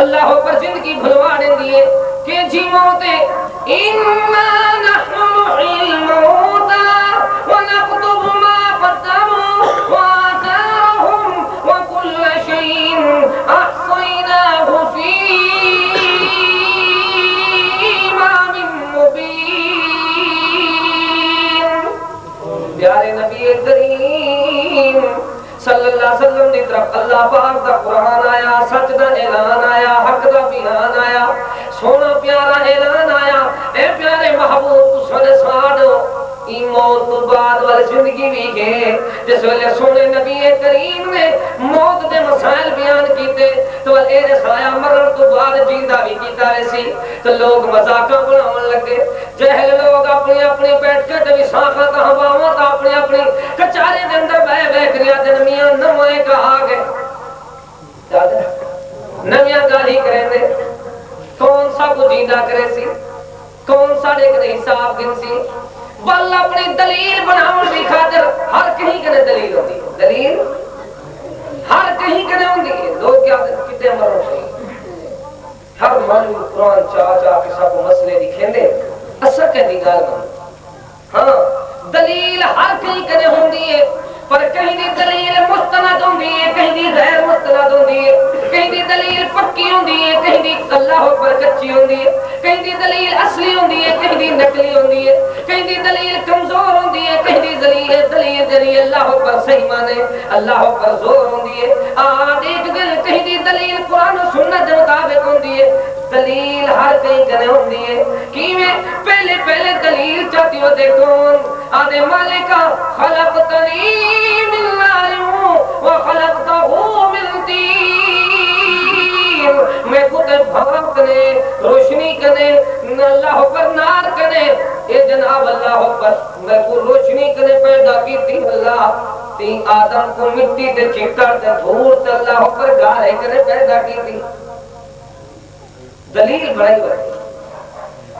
اللہ پر زندگی بھلوا دیندی ہے کہ جی موت اِنَّا نَحْنُ نُحْيِي الْمَوْتَى وَنَكْتُبُ مَا قَدَّمُوا وَآثَارَهُمْ وَكُلَّ شَيْءٍ أَحْصَيْنَاهُ فِي إِمَامٍ مُبِينٍ۔ پیارے نبی کریم صلی اللہ علیہ وسلم دی طرف اللہ پاک دا قرآن آیا، سچ دا اعلان آیا، حق دا بیان آیا، سونا پیارا اعلان آیا، اے پیارے محبوب سنے ساڑو ای موت تو بعد والی زندگی بھی ہے۔ جس ویلے سونے نبی کریم نے موت دے مسائل بیان کیتے تو اے رسایا مرن تو بعد جیندہ بھی کیتا رسی تو لوگ مذاقہ بناون لگے، جہل لوگ اپنی اپنی بیٹھ کے ٹوی ساکھا کہاں باوات اپنی اپنی کچارے دے اندر بے کریا دن میاں نمائے کہا گئے نمیاں گالی کریں دے کون سا کو جیندہ کرے سی، کون سا دیکھنے حساب گن سی، بل اپنی دلیل بناون بھی خاطر ہر کہیں کنے دلیل ہوتی ہے، دلیل ہر کہیں کنے ہوتی ہے۔ لوگ کیا کتے مروں سے ہر معلوم قرآن چاہ کے سب مسئلے دکھیں دے اثر کہہ دی گال بن ہاں دلیل ہر کہیں کنے ہوتی ہے، پر کہیں دی دلیل مستند ہوندی ہے، کہیں دی غیر مستند ہوندی ہے، کہیں دی دلیل پکی ہوندی ہے، کہیں دی اللہ پر کچی ہوندی ہے، کہیں دی دلیل اصلی ہوندی ہے، کہیں دی نقلی ہوندی ہے، کہیں دی دلیل کمزور ہوندی ہے، کہیں دی دلیل جری اللہ پر صحیح مانے اللہ پر زور ہوندی ہے۔ ایک دل کہیں دی دلیل قرآن و سنت کے مطابق ہوندی ہے، دلیل ہر کہیں کنے ہوندی ہے۔ کیویں پہلے دلیل چاہتی ہو دے کون آدھے مالکہ خلقتنی من نار وخلقتہ من طین، میں کتے بھاپ کنے روشنی کنے اللہ پر نار کنے اے جناب اللہ پر میں کو روشنی کنے پیدا کی تھی اللہ تی آدم کو مٹی تے چکر تے دھور تے اللہ پر گارے کنے پیدا کی تھی۔ دلیل بڑی بڑی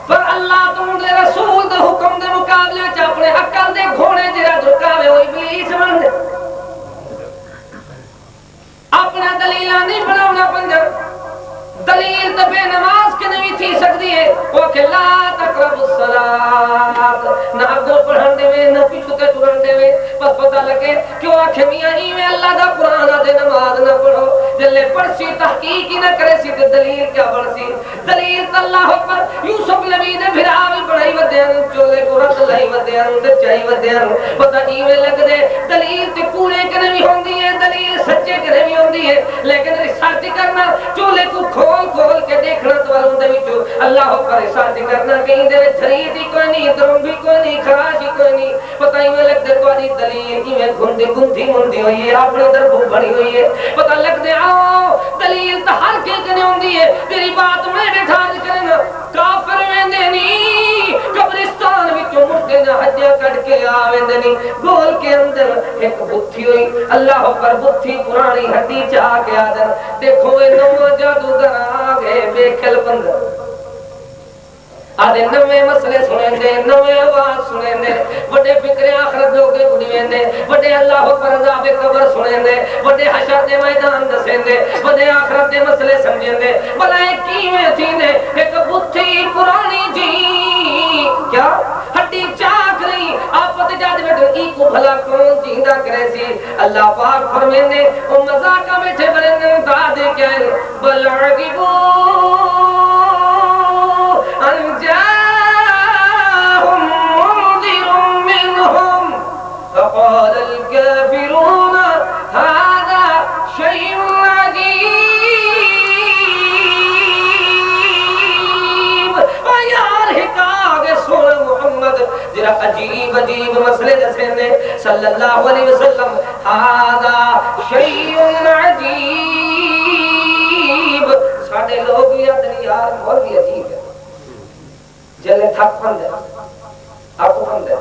پر اللہ تم دے رسول دے حکم دے مقابلے چ اپنے عقل دے گھوڑے جڑا دھکاوے وہ ابلیس بن دے اپنا دلیلاں نہیں بناونا پنجر دلیل تے بے نماز کے نہیں تھی سکتی ہے وہ کہ لا تقربوا الصلاۃ نہ اگوں پڑھن دے نہ پیچھے تے ٹرن دے بس پتہ لگے کیوں آکھے میاں ایویں اللہ دا قرآن دے نماز نہ پڑھو جلے پڑھسی تحقیق ہی نہ کرے سی تے دلیل کیا بنسی دلیل اللہ پر یوسف نبی نے بھرا بھی بڑائی ودیاں چولے کو رت لائی ودیاں تے چائی ودیاں پتہ ایویں لگ دے دلیل تے کوڑے کنے بھی ہوندی ہے دلیل سچے کنے بھی ہوندی ہے لیکن ریسرچ کرنا چولے کو کھول کے دیکھنا تو والوں دے وچوں اللہ پر ریسرچ کرنا کہیں دے وچ خرید ہی کوئی نہیں درم بھی کوئی نہیں خراش ہی کوئی نہیں پتہ ایویں لگ دے تواڈی دلیل ایویں گھندی مندی ہوئی ہے اپنے دربو بنی ہوئی ہے پتہ لگ دے آؤ دلیل تو ہر کے کنے ہوندی ہے تیری بات میں بیٹھا کرنا کافر ویندے نہیں قبرستان وچوں مردے نہ ہڈیاں کٹ کے آویندے نہیں گول کے اندر ایک بتھی ہوئی اللہ پر بتھی پرانی ہڈی چاہ کے آدن دیکھو اے نواں جادوگر آ گئے بے کھل بندر آدھے نوے مسئلے سنیں دے نوے آواز سنیں دے بڑے فکر آخرت لوگے بنیویں دے بڑے اللہ پر عذاب قبر سنیں دے بڑے حشر دے میدان دسیں دے بڑے آخرت دے مسئلے سمجھیں دے بلائے کیویں تھی نے ایک بتھی پرانی جی کیا ہڈی چاک رہی آپت جاد بیٹھے ای کو بھلا کون جیندہ کرے سی اللہ پاک فرمیں دے او مذاقہ بیٹھے بلندے دا دے کیا ہے بلعقبو أن جاءهم منذر منهم فقال الكافرون هذا شيء عجيب ويار حکاگ سونا محمد جرا عجیب مسئلے دسینے صلی اللہ علیہ وسلم هذا شيء عجيب ساڑھے لوگ یادنی یار بہت ہی عجیب ہے جلے تھک پندے آپ پندے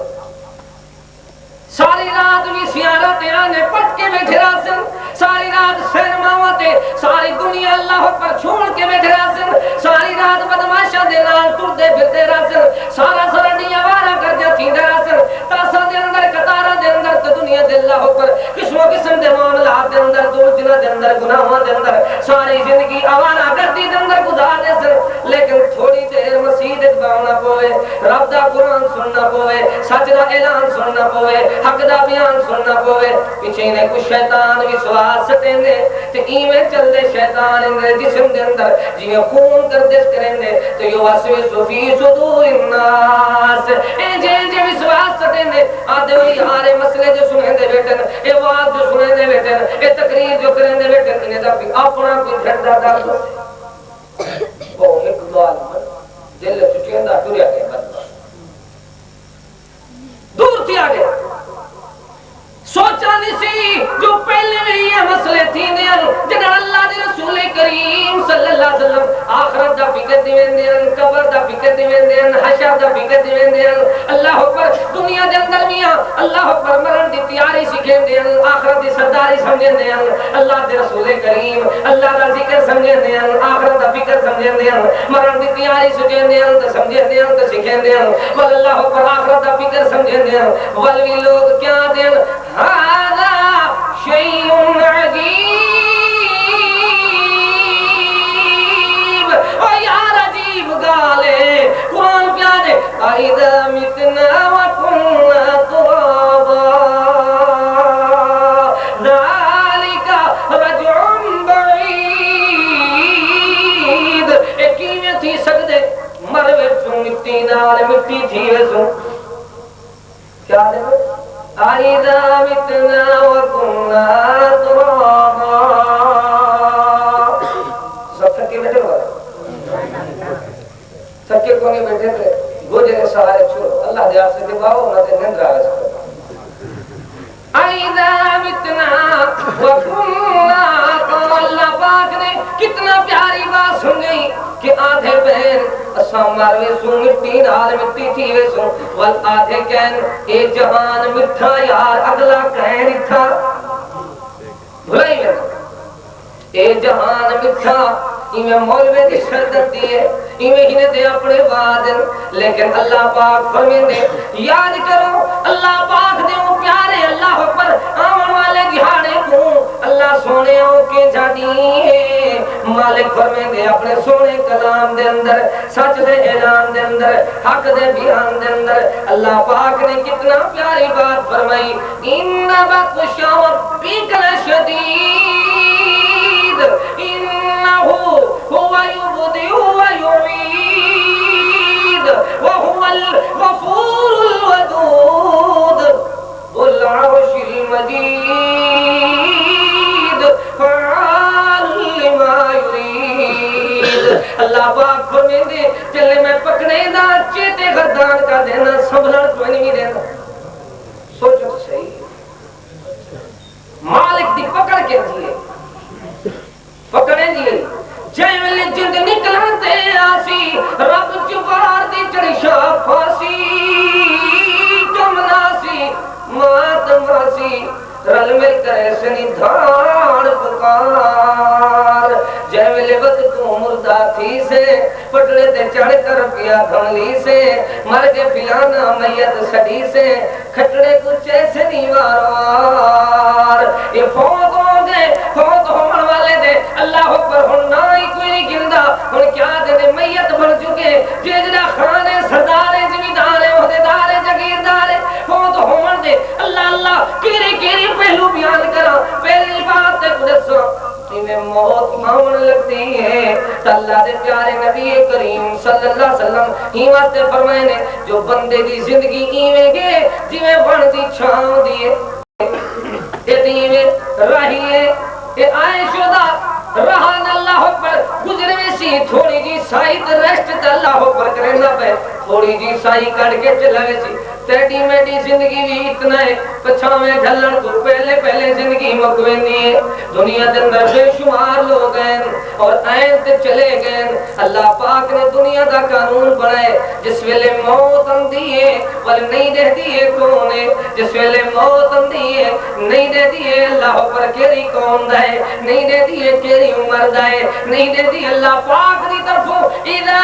ساری رات بھی سیارت آنے پٹ کے بیٹھے راسن ساری رات سینماواتے ساری دنیا اللہ پر چھوڑ کے بیٹھے راسن ساری رات بدماشا دے نال ٹر دے پھرتے راسن سارا سرڈیاں وارا کر دے تھی دے راسن تاسا دے اندر کتارا دے اندر تو دنیا دنیا دے اللہ پر قسم قسم دے معاملات دے اندر دوجنا دے اندر گناہاں دے اندر ساری زندگی آوارہ گردی دے اندر گزار دے سن لیکن تھوڑی دیر مسجد باؤنا پوے رب دا قرآن سننا پوے سچ دا اعلان سننا پوے حق دا بیان سننا پوے پیچھے نے کچھ شیطان وسواس سٹیں دے تے ایویں چل دے شیطان اندر جسم دے اندر جویں خون گردش کریں دے تو یو وسوسہ فی صدور الناس اے جے وسواس سٹیں دے آدھے ہوئی ہارے مسئلے جو سنیں دے بیٹھن اے واز جو سنیں دے بیٹھن اے تقریر جو کریں دے بیٹھن انہیں دا اپنا کوئی گھڑا دا وہ ایک دوال دل چٹیاں دا ٹوریا گئے بدبخت دور تھی آگے سوچا نہیں سی جو پہلے میں یہ مسئلے تھی دیں جنہ اللہ دے رسول کریم صلی اللہ علیہ وسلم آخرت دا فکر دیویں دیں قبر دا فکر دیویں دیں حشر دا فکر دیویں دیں اللہ اکبر دنیا دے اندر میاں اللہ اکبر مرن دی تیاری سکھیں دیں آخرت دی سرداری سمجھیں دیں اللہ دے رسول کریم اللہ دا ذکر سمجھیں دیں آخرت دا فکر سمجھیں دیں مرن دی تیاری سکھیں دیں سمجھیں دیں سکھیں دیں اللہ اکبر آخرت دا فکر سمجھیں دیں ولوی لوگ کیا دیں هذا شيء عجيب ويا عجيب قالے قرآن پیارے اذا متنا وكنا ترابا ذلك رجع بعيد ایکیویں تھی سکدے مروے سوں مٹی نال مٹی تھی ویسوں کیا دے اذا متنا وكنا ترابا سب تھکے بیٹھے ہو تھکے کونے بیٹھے تھے گوجرے سہارے چھوڑ اللہ دے آسے کے باؤ نہ تے نندر آگے سکتا اذا متنا وكنا ترابا اللہ پاک نے کتنا پیاری بات سن گئی کہ آدھے بہن اساں مروے سوں مٹی نال مٹی تھی ویسوں وال آدھے کہن اے جہان مٹھا یار اگلا کہن تھا بھلائی میں اے جہان مٹھا ایویں مولوی دی شردت دیئے ایویں ہی نے دے اپنے وعدن لیکن اللہ پاک فرمیندے یاد کرو اللہ پاک دے وہ پیارے اللہ اکبر آمن والے دہاڑے کو اللہ سونے کے جادی مالک فرمیندے اپنے سونے کلام دے اندر سچ دے اعلان دے اندر حق دے بیان دے اندر اللہ پاک نے کتنا پیاری بات فرمائی ان بطش ربک لشدید انہو هو يبدئ ويعيد وهو الغفور الودود ذو العرش المجيد فعال لما يريد اللہ پاک فرمیندے چلے میں پکڑے دا چیتے غردان کا دینا سنبھلن تو نہیں دینا سوچو صحیح مالک دی پکڑ کے دیئے پکڑیں دیئے جائے ملے جند نکلانتے آسی رب چپار دی چڑشا پھاسی جمناسی ماتماسی رل مل کرے سنی دھان پکار جائے ملے وقت تو مردہ تھی سے پٹڑے تے چڑھ کر پیا دھنلی سے مر کے پلانا میت سڑی سے کھٹڑے کچھ ایسے نیوار یہ فوت ہو گئے فوت ہومن والے دے اللہ اکبر ہن نہ ہی کوئی نہیں گندا ہن کیا دے میت بن چکے جیجڑا خانے سردارے زمیندارے عہدیدارے جگیردارے فوت ہومن دے اللہ اللہ کیری کیری پہلو بیان کرا پہلی بات تے دسو میں موت ماون لگتی ہے تو اللہ دے پیارے نبی کریم صلی اللہ علیہ وسلم ہی واسطے فرمائے نے جو بندے دی زندگی ایویں گے جویں بن دی چھاؤں دیے اے دیویں راہیے اے آئے شدا رہان اللہ اکبر گزرے سی تھوڑی جی سائی تے ریسٹ تے اللہ اکبر کرنا پے تھوڑی جی سائی کٹ کے چلا سی تیڈی میڈی زندگی بھی اتنا ہے پچھاویں ڈھلن تو پہلے پہلے زندگی مکوینی ہے دنیا دے اندر بے شمار لوگ ہیں اور آئین تے چلے گئے اللہ پاک نے دنیا دا قانون بنائے جس ویلے موت اندھی ہے اور نہیں دے دیئے کون ہے جس ویلے موت اندھی ہے نہیں دے دیئے اللہ پر کیری کون دائے نہیں دے دیئے کیری عمر دائے نہیں دے دیئے اللہ پاک دی طرفوں اذا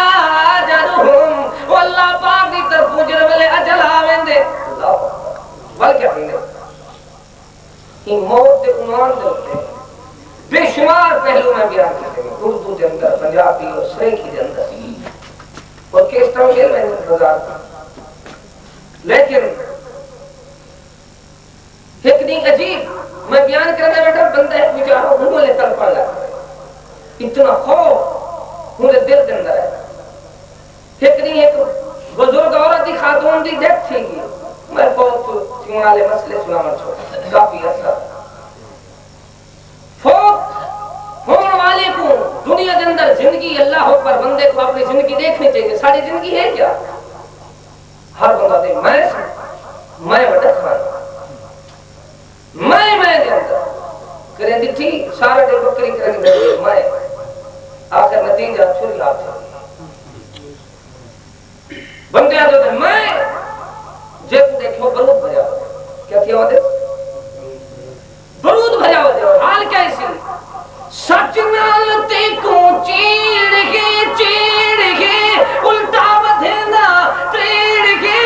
جاجرہم واللہ پاک دی طرفوں جن ویلے اجل آویں دے بلکہ ہم نے یہ موت کے عنوان دے ہوتے ہیں بے شمار پہلو میں بیان کرتے ہیں اردو کے اندر پنجابی اور سریکی کے اندر اور کس طرح کے میں بازار کا لیکن ایک دن عجیب میں بیان کرنے بیٹھا بندہ ہے مجھے انہوں نے تڑپا لگا اتنا خوف مجھے دل کے اندر ہے ایک دن ایک بزرگ عورت کی خاتون کی ڈیتھ تھی گی میں بہت والے مسئلے سنانا چھوڑا کافی اثر فوت ہونے والے کو دنیا کے اندر زندگی اللہ پر بندے کو اپنی زندگی دیکھنی چاہیے ساری زندگی ہے کیا ہر بندہ دے میں وڈا کھانا میں دے اندر کریں دی تھی سارا دے بکری کریں دی میں آخر نتیجہ چھوڑی آپ سے بندے آدھے میں جب دیکھو برود بھریا ہو کیا کیا ہو دے برود بھریا ہو دے حال کیا اسی سچ نالتے کو چیڑ گے الٹا بدھینا تریڑ گے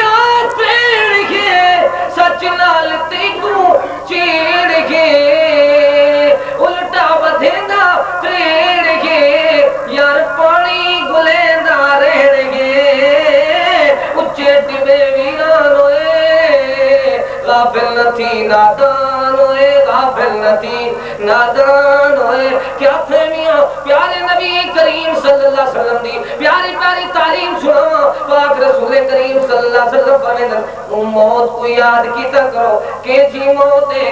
سچ نالتے کو چیڑ گے الٹا بدھینا تریڑ گے یار پانی گلیندہ رہن گے اچھے ٹبے ویران ہوئے غافل نہ تھی نادان ہوئے غافل نہ تھی نادان ہوئے کیا تھے میاں پیارے نبی کریم صلی اللہ علیہ وسلم دی پیاری پیاری تعلیم سنا پاک رسول کریم صلی اللہ علیہ وسلم فرمائے موت کو یاد کیتا کرو کہ جی موت ہے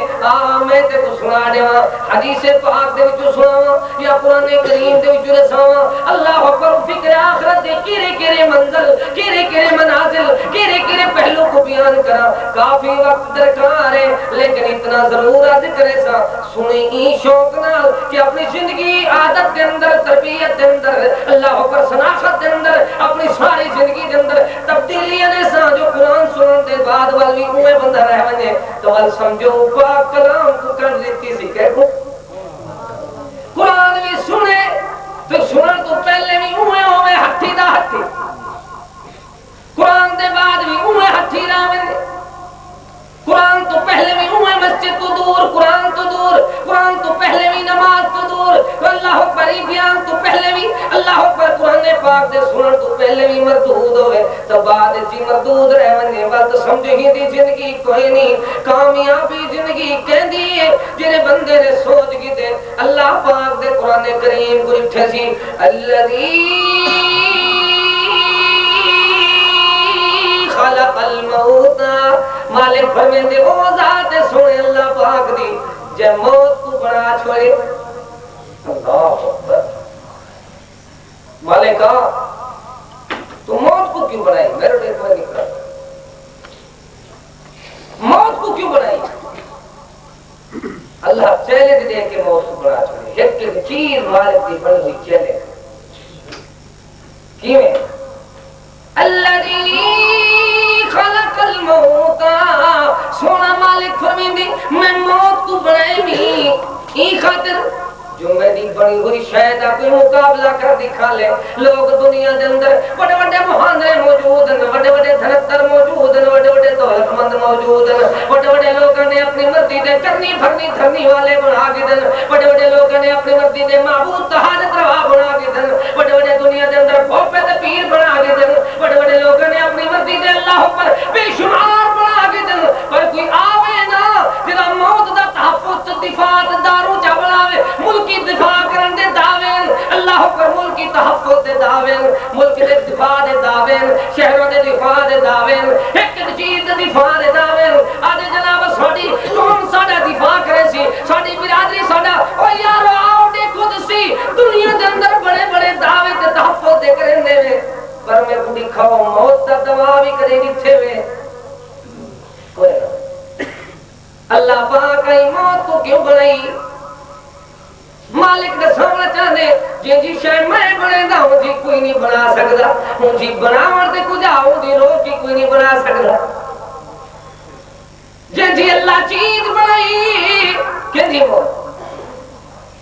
میں تے کو سنا دیواں حدیث پاک دے وچ سناواں یا قرآن کریم دے وچ رساواں اللہ اکبر فکر آخرت دے کیرے منزل کیرے منازل کیرے پہلو کو بیان کرا کافی وقت درکار ہے لیکن اتنا ضرور عرض کرے سا سنیں این شوق نال کہ اپنی زندگی عادت کے اندر تربیت کے اندر اللہ اکبر شناخت کے اندر اپنی ساری زندگی کے اندر تبدیلیاں نے سا جو قرآن سنن دے بعد والی اوے بندہ رہ ونجے تو ول سمجھو پاک کلام کو کر دیتی سی کہ قرآن بھی سنے تو سنن تو پہلے بھی اوے ہوے ہتھی دا ہتھی قرآن دے بعد بھی اوے ہتھی راویں قرآن تو پہلے بھی ہوئے مسجد تو دور قرآن تو دور قرآن تو پہلے بھی نماز تو دور اللہ اکبر بیان تو پہلے بھی اللہ اکبر قرآن پاک دے سنن تو پہلے بھی مردود ہوئے تو بعد جی مردود رہ ونجے وقت سمجھ ہی دی زندگی کوئی نہیں کامیابی زندگی کہندی ہے جڑے بندے نے سوچ کی تے اللہ پاک دے قرآن کریم کو اٹھے سی الذی خلق الموت مالک فرمین دے وہ ذات سنے اللہ پاک دی جے موت کو بنا چھوڑے اللہ اکبر مالکہ تو موت کو کیوں بنائی میرے دیر پر نکلا موت کو کیوں بنائی اللہ چیلنج دے کے موت کو بنا چھوڑے ایک چیز مالک دی بڑی ہوئی چیلنج کیویں الذی خلق الموت سونا مالک فرمیندی میں موت کو بنائے بھی ای خاطر جو میری بڑی ہوئی شاید کوئی مقابلہ کر دکھا لے لوگ دنیا دے اندر بڑے بڑے مہاندرے موجود ہیں بڑے بڑے دھنکر موجود ہیں بڑے بڑے دولت مند موجود ہیں بڑے بڑے لوگوں نے اپنی مرضی دے کرنی بھرنی دھرنی والے بنا کے دن بڑے بڑے لوگوں نے اپنی مرضی دے معبود تہاجت روا بنا کے دن بڑے بڑے دنیا دے اندر پھوپے تے پیر بنا کے دن بڑے بڑے لوگوں نے اپنی مرضی دے اللہ پر بے شمار بنا کے دن پر کوئی آوے نا جدا موت دا تحفظ دفاع دارو چا بناوے ملکی دفاع کرن دے دعوین اللہ پر ملکی تحفظ دے دعوین ملک دے دفاع دے دعوین شہروں دے دفاع دے دعوین ایک چیز دے دفاع دے دعوین آدھے جناب ساڑی کون ساڑا دفاع کرے سی ساڑی برادری ساڑا او یارو آؤ دیکھو دسی دنیا دے اندر بڑے بڑے دعوے دے تحفظ دے کرن دے میں پر میں کو دکھاؤ موت دا دعویٰ بھی کرے گی میں کوئی نہ اللہ پاک آئی موت کو کیوں بنائی مالک نے سامنا چاہنے جی شاید میں بنے گا ہوں جی کوئی نہیں بنا سکتا ہوں جی بنا مرتے کچھ آؤں جی روکی کوئی نہیں بنا سکتا جی اللہ چیز بنائی کہ جی موت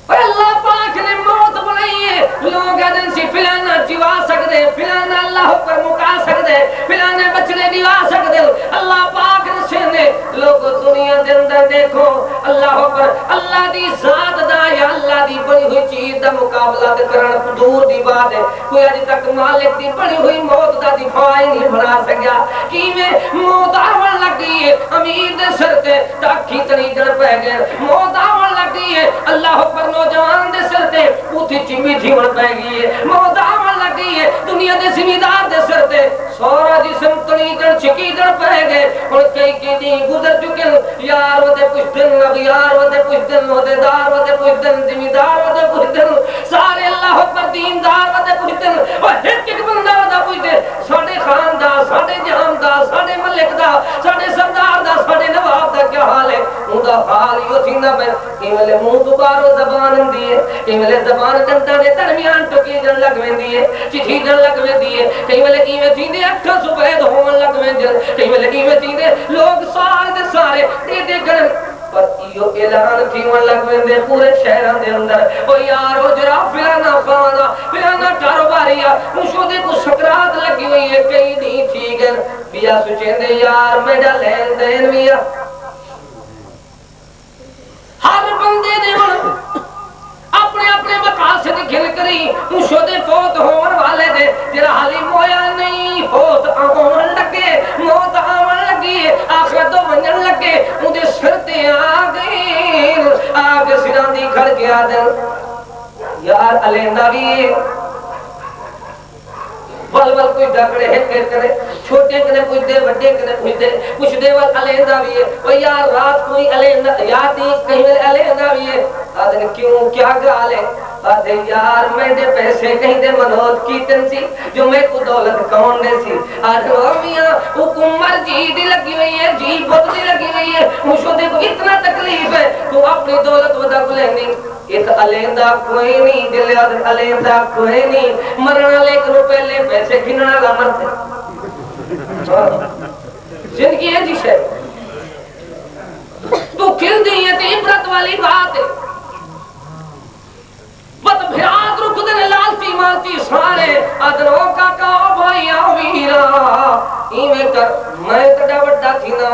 اور اللہ پاک نے موت بنائی ہے لوگ ادن سی فلانا جیوا سکتے فلانا اللہ پر مکا سکتے فلانے بچنے دیوا سکتے اللہ پاک نے بخشے نے لوگ دنیا دے اندر دیکھو اللہ اکبر اللہ دی ذات دا یا اللہ دی بنی ہوئی چیز دا مقابلہ کرن دور دی بات ہے کوئی اج تک مالک دی بنی ہوئی موت دا دفاع ہی نہیں بنا سکیا کیویں موت آون لگی ہے امیر دے سر تے ٹاکی تریجن پہ گئے موت آون لگی ہے اللہ اکبر نوجوان دے سر تے اوتھی چیمی تھیون پہ گئی ہے موت آون لگی ہے دنیا دے زمیندار دے سر تے سورا جسم تریجن چکیجن پہ گئے اور کئی دن گزر چکے یار ودے کچھ دن اب یار ودے کچھ دن عہدیدار ودے کچھ دن زمیندار ودے کچھ دن سارے اللہ اکبر دیندار ودے کچھ دن اور ایک بندہ ودے کچھ دن ساڈے خان دا ساڈے جہان دا ساڈے ملک دا ساڈے سردار دا ساڈے نواب دا کیا حال ہے اوندا حال یو تھیندا پے کیویں منہ تو باہر زبان ہوندی ہے کیویں زبان دندا دے درمیان ٹکی جن لگ ویندی ہے چٹھی جن لگ ویندی ہے کیویں تھیندے اٹھ صبح ہون لگ ویندے کیویں تھیندے لوگ سارے سارے دے گن پر ایو اعلان تھیون لگ ویندے پورے شہراں دے اندر او یار او جرا فلانا کاروباریا مشو دے کو سکرات لگی ہوئی ہے کئی نہیں تھی گن بیا سوچیندے یار میرا لین دین ویا ہر بندے دے ہن اپنے اپنے مقاصد گھن کری مشو دے فوت ہون والے دے جرا حالی مویا نہیں فوت آون لگے موت آون لگی آخرت ونجن لگے اون دے سر تے آ گئے آگ سراں دی کھڑ کے آدن یار علیندہ بھی ول کوئی ڈکڑے ہیں کرے چھوٹے کنے کچھ دے بڑے کنے کچھ دے ول علیندہ بھی ہے وہ یار رات کوئی علیندہ یاد نہیں کہیں میں علیندہ بھی ہے آدھے کیوں کیا گال ہے آدھے یار میں دے پیسے کہیں دے منوت کیتن سی جو میں کو دولت کون دے سی آدھے میاں حکومت جی دی لگی ہوئی ہے جی بہت دی لگی ہوئی ہے مجھو دے کو اتنا تکلیف ہے تو اپنی دولت ودا کو لینی ایک علیندہ کوئی نہیں دل آدھے علیندہ کوئی نہیں مرنا لیکن پہلے پیسے گھننا گا مرتے زندگی ہے جی شہر تو کھل دی ہے تی عبرت والی بات ہے بت بھیاد رکھ دن لالتی مالتی سارے ادنوں کا کہا بھائی آویرا ایویں کر میں تڑا وڈا تھی نا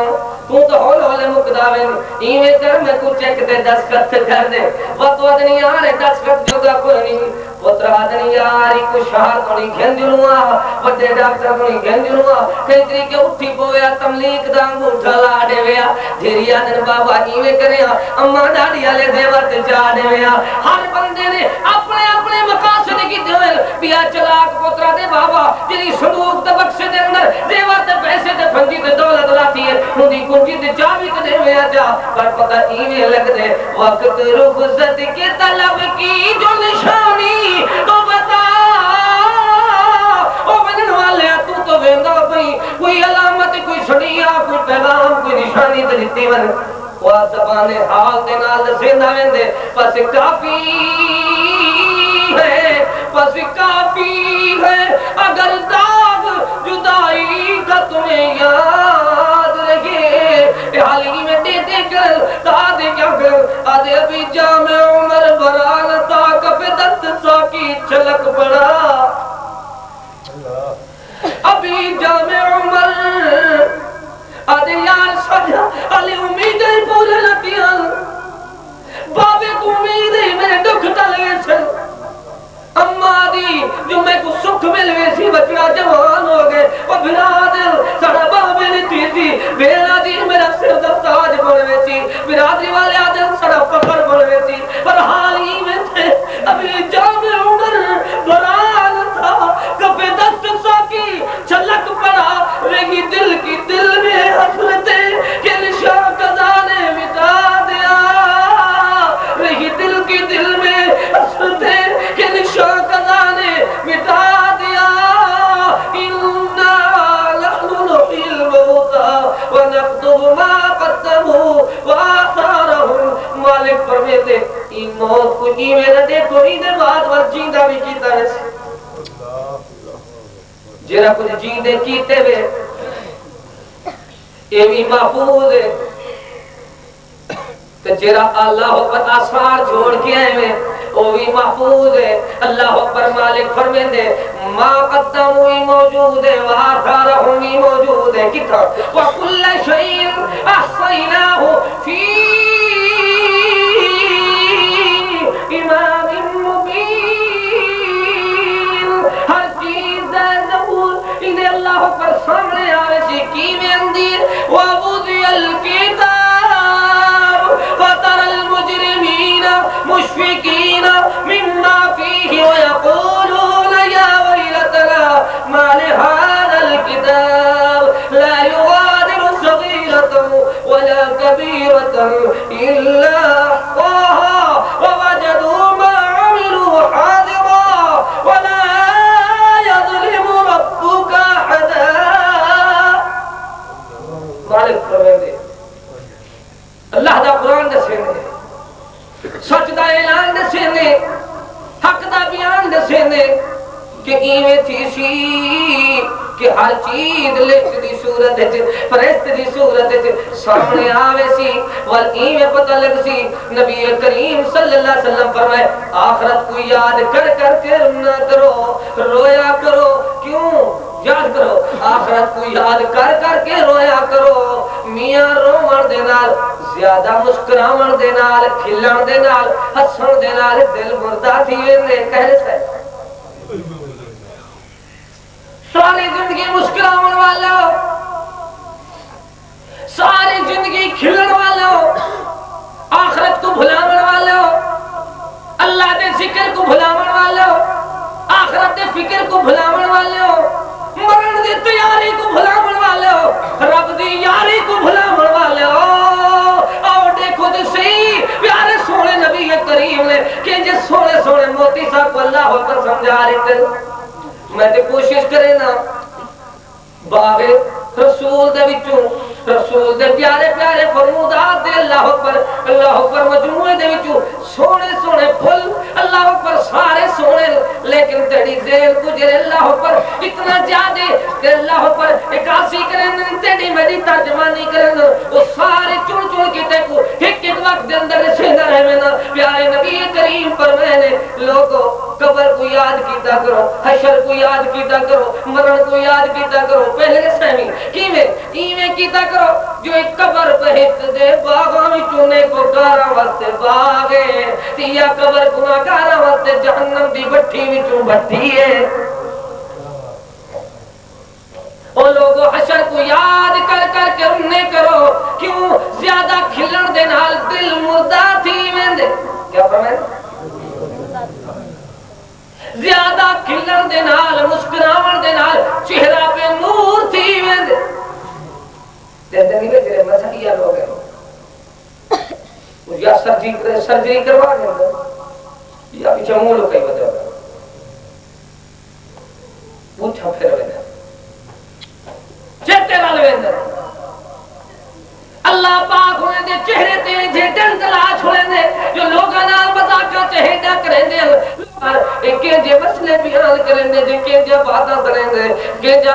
تو ہول ہولے مقداویں ایویں کر میں کچھ ایک دے 10 خط کر دے بت ودنی آرے 10 خط جو گا کوئی نہیں پتر آدنی یاری کو شہر تھوڑی گھندنوا وڈے ڈاکٹر تھوڑی گھندنوا کئی طریقے اٹھی پویا تملیق دا انگوٹھا لا دے ویا دھیری آدن بابا ایویں کرے اما ڈاڈی والے دیور تے جا دے ویا ہر بندے نے اپنے اپنے مقاصد کی دل پیا چلاک پترا دے بابا تیری صندوق تے بکسے دے اندر دیور تے پیسے تے پھنجی تے دولت لاتی ہے اندی کنجی تے چابی تے دے ویا جا پر پتہ ایویں لگ دے وقت رخصت کے طلب کی جو نشانی تو بتا او بنن والے تو ویندا پئی کوئی علامت کوئی سڑیا کوئی پیغام کوئی نشانی تے دتی ون وہ زبان حال دے نال زندہ ویندے بس کافی ہے اگر داغ جدائی کا تمہیں یاد رہے حالی میں دے کر دادے کیا کر آدھے ابھی جامع عمر بران تاک پہ دست سا کی چھلک پڑا ابھی جامع عمر آدھے یار سجا علی امیدیں پورے لٹیاں بابے کو امیدیں میرے دکھ ٹلے سے اما دی جو میں کو سکھ ملوے سی بچڑا جوان ہو گئے اور بھرا دل سڑا بابے نے تھی بیرا دی میرا سر در تاج بڑھوے سی برادری والے آدھل سڑا پکڑ بڑھوے سی پر حال ہی میں تھے ابھی جامع عمر بران تھا کپے دست سا کی چھلک پڑا رہی دل کی دل میں حسرتیں کہ نشاں قضا نے مٹا دیا رہی دل کی دل میں حسرتیں کہ نشاں قضا نے مٹا دیا اِنَّا نَحْنُ نُحْيِي الْمَوْتَى وَنَكْتُبُ مَا قَدَّمُوا وَآثَارَهُمْ مالک فرمیتے این موت کو جی میں نہ دیکھو ایدے بعد وقت جیندہ بھی کیتا ہے جیرا کچھ جیندے کیتے ہوئے ایوی محفوظ ہے کہ جیرا اللہ پر آثار چھوڑ کے آئے ہوئے وہ بھی محفوظ ہے. اللہ اکبر. مالک فرمیندے ما قدموا موجود ہے وآثارهم موجود ہے. کتھا وکل شیء احصیناہ فی امام مبین. ہر چیز ضرور انہیں اللہ پر سامنے آئے سی کی میں اندیر. وَوُضِعَ الْكِتَابُ فَتَرَى الْمُجْرِمِينَ مُشْفِقِينَ مِمَّا فِيهِ وَيَقُولُونَ يَا وَيْلَتَنَا مَا لِهَذَا الْكِتَابِ لَا يُغَادِرُ صَغِيرَةً وَلَا كَبِيرَةً إِلَّا أَحْصَاهَا وَوَجَدُوا مَا عَمِلُوا حَاضِرًا وَلَا يَظْلِمُ رَبُّكَ أَحَدًا. مالک فرمائے اللہ دا قرآن دسے نے, سچ دا اعلان دسے نے, حق دا بیان دسے نے کہ ایویں تھی سی کہ ہر چیز لکھ دی صورت ہے فرشت دی صورت ہے سامنے آوے سی. اور ایویں پتہ لگ سی نبی کریم صلی اللہ علیہ وسلم فرمائے آخرت کو یاد کر کر کے نہ کرو, رویا کرو. کیوں یاد کرو؟ آخرت کو یاد کر کر کے رویا کرو. میاں رومن دے نال زیادہ مسکراون دے نال کھلن دے نال ہسن دے نال دل مردہ تھی ویندے. کہہ رہے ساری زندگی مسکراون والا, ساری زندگی کھلن والا, آخرت کو بھلاون والا, اللہ دے ذکر کو بھلاون والا, آخرت دے فکر کو بھلاون والا, مرن دی تیاری کو بھلاون والا, رب دی یاری کو بھلاون والا. آؤ دیکھو تو صحیح پیارے سونے نبی کریم نے کہ جس سونے سونے موتی صاحب کو اللہ ہو کر سمجھا رہے تھے. میں تے کوشش کرے نا باغ رسول دے وچوں رسول دے پیارے پیارے فرمودات دے اللہ اکبر مجموعے دے وچوں سونے سونے پھل اللہ اکبر سارے سونے, لیکن تیری ذیل گزرے اللہ اکبر اتنا زیادہ کہ اللہ اکبر اکاسی کریں تیری میری ترجمانی کریں وہ سارے چن چن کی تے کو ایک ایک وقت دے اندر سینہ رہے میں نا. پیارے نبی کریم پر میں نے لوگوں قبر کو یاد کیتا کرو, حشر کو یاد کیتا کرو, مرن کو یاد کیتا کرو. پہلے سہمی کیویں کیتا کرو جو ایک قبر پہ ہت دے باغاں وچوں نے کو کاراں واسطے باغ ہے یا قبر گناہگاراں واسطے جہنم دی بٹھی وچوں بٹھی ہے. او لوگوں حشر کو یاد کر کر کے انہیں کرو. کیوں زیادہ کھلن دے نال دل مردہ تھی ویندے. کیا فرمائے؟ زیادہ کھلن دے نال مسکراون دے نال چہرہ پہ نور تھی ویندے. دیتے نہیں کہ تیرے مذہبیہ لوگ ہیں یا سرجری کروا دیں یا پیچھے منہ لوگ کئی بتا پوچھا پھر ویندے چہتے وال ویندے. اللہ پاک ہونے دے چہرے تے جھیٹن تلا چھوڑے دے جو لوگاں نال مذاقاں چہیدا کریں دے ایک جے مسئلے بیان کریں دے کہ جے باتاں کریں دے کہ جے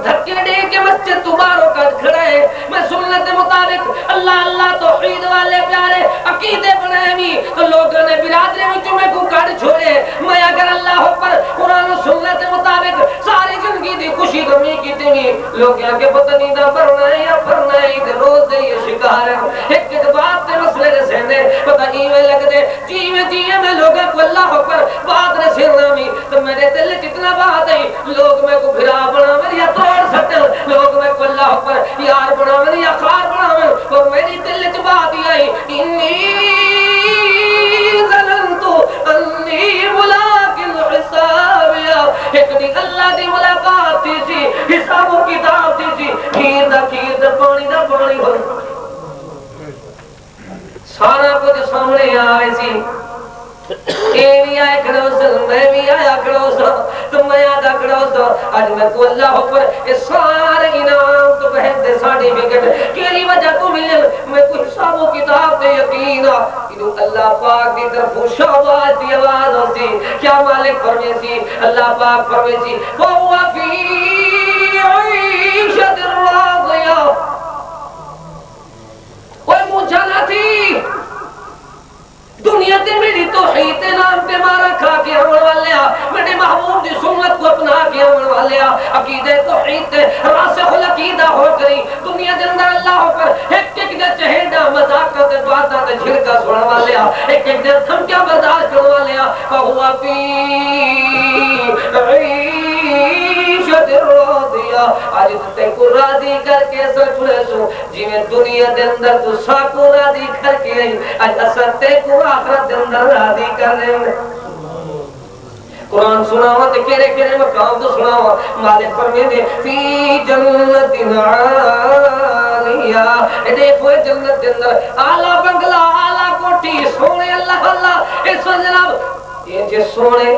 دھکے دے کے مسجد دوباروں کا کھڑا ہے. میں سنت مطابق اللہ اللہ توحید والے پیارے عقیدے بنائے بھی تو لوگوں نے برادری میں چمے کو کٹ چھوڑے. میں اگر اللہ پر قرآن و سنت مطابق ساری زندگی دی خوشی غمی کی تھی لوگ آگے پتہ نہیں دا پڑھنا ہے یا پڑھنا ہے دے روز دے یہ شکار ہے. ایک بات تے مسئلے دے سہنے پتہ ایویں لگ دے جیویں میں لوگوں کو اللہ پر بات نے سہنا بھی تو میرے دل کتنا بات ہے. لوگ میں کو بھرا بنا یا توڑ سکتے لوگ میں کو اللہ پر یار بناویں یا خار بناویں. اور میری دل وچ بات ہی آئی انی ظننت انی ملاق الحساب. ایک دن اللہ دی ملاقات تھی سی, حساب و کتاب تھی سی, کھیر دا پانی ہو سارا کچھ سامنے آئے سی. اے بھی آئے کھڑو سا, میں بھی آیا کھڑو سا, تو میں آدھا کھڑو سا. آج میں کو اللہ پر اس سارے انعام تو بہت دے ساڑی فکر کیلی وجہ تو ملے میں کو حساب و کتاب دے یقینا انہوں اللہ پاک دی طرف شعبات دی آواز ہوتی. کیا مالک فرمے سی اللہ پاک فرمے سی وَهُوَ فِي عِيشَةٍ رَاضِيَةٍ کرنے والے ایک ایک دن دھمکیاں برداشت کرنے والے فہوا فی عیشت راضیہ آج تے کو راضی کر کے اثر چھڑے سو جی میں دنیا دے اندر تو ساکو راضی کر کے آج اثر تے کو آخرت دے اندر راضی کر رہے ہیں قرآن سناوا تے کیڑے کیڑے مقام تو سناوا مالک فرمیندے فی جنت عالیہ اے دیکھو جنت دے اندر اعلی بنگلہ اعلی کوٹھی سونے اللہ اللہ اس جناب یہ جے سونے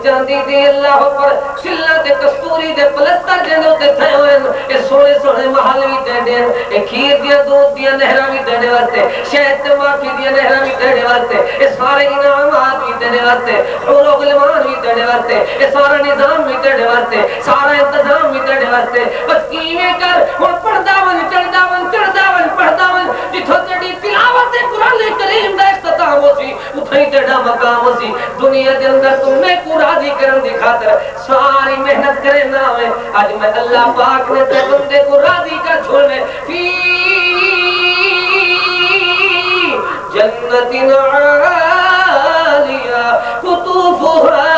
چاندی دی اللہ پر سلا تے کستوری دے پلستر دے تے تھے ہوئے اے سونے محل وی دے دے اے کھیر دیا دودھ دیا نہراں وی دینے واسطے شہد تے ماکھی دیا نہراں وی دینے واسطے اے سارے انعامات وی دینے واسطے حور و غلمان وی دینے واسطے اے سارا نظام وی دینے واسطے سارا انتظام وی دینے واسطے بس کیویں کر ہن پڑھدا ون چڑھدا پڑھدا ون جتھوں تیری تلاوت قرآن کریم دا اختتام ہو سی اتھے تیرا مقام ہو سی دنیا دے اندر تم کو راضی کرن دی خاطر ساری محنت کرے نہ ہوئے آج میں اللہ پاک نے تے بندے کو راضی کر چھوڑے فی جنت عالیہ قطوفها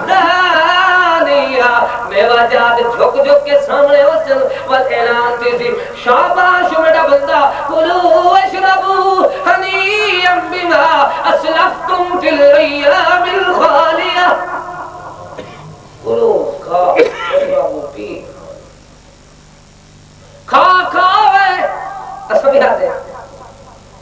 دانیہ میوہ جات جھک کے سامنے حسن والاعلان تیزی شاباش میرا بندہ کلو اشربو حنیم بما اسلفتم فی الایام الخالیہ کلو کھا اشربو پی کھا اصلا بھی آتے ہیں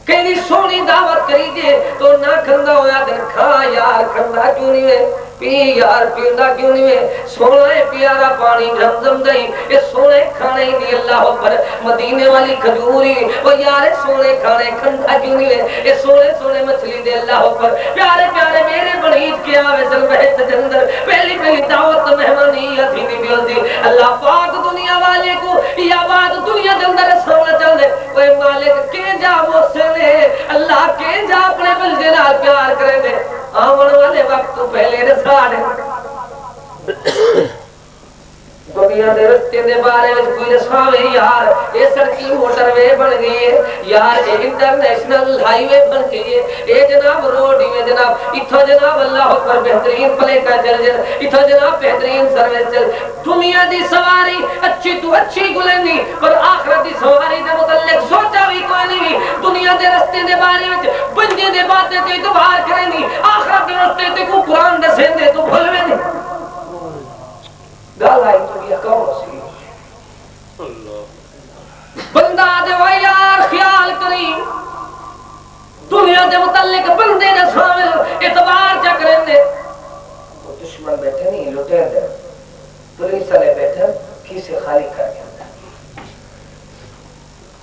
کہیں سونی دعوت کری دے تو نہ کھندا ہویا دن کھا یار کھندا کیوں نہیں ہے پی یار پیندہ کیوں نہیں ہے سونے پیارا پانی زمزم دیں یہ سونے کھانے دی اللہ پر مدینے والی کھجوری وہ یار سونے کھانے کھندا کیوں نہیں ہے یہ سونے مچھلی دے اللہ پر پیارے پیارے میرے بنیت کیا ویسل بہت جندر پہلی دعوت مہمانی ادھینی بیوزی اللہ پاک دنیا والے کو یا بات دنیا جندر سونا چل دے وہ مالک کے جا موسنے اللہ کے جا اپنے بلدے نال پیار کرے دے آمن والے وقت تو پہلے رساڑ دنیا دے رستے دے بارے میں کوئی رساوے یار یہ سڑکی موٹر وے بن گئی ہے یار یہ انٹرنیشنل ہائی وے بن گئی ہے یہ جناب روڈ ہی جناب اتھا جناب اللہ پر بہترین پلے کا چل جن اتھا جناب بہترین سروس چل دنیا دی سواری اچھی تو اچھی گلنی پر آخرت دی سواری دے متعلق سوچا بھی کوئی نہیں دنیا دے رستے دے بارے میں بندے دے باتیں تے اتبار کرنی آخرت دے رستے تے کو قرآن دے سین دے تو بھلوے نہیں گال آئی تو یہ کون سی بندہ دے وہ یار خیال کری دنیا دے متعلق بندے دے سامنے اعتبار چا کریں دے وہ دشمن بیٹھے نہیں لٹے دے پولیس والے بیٹھے کیسے خالی کر کے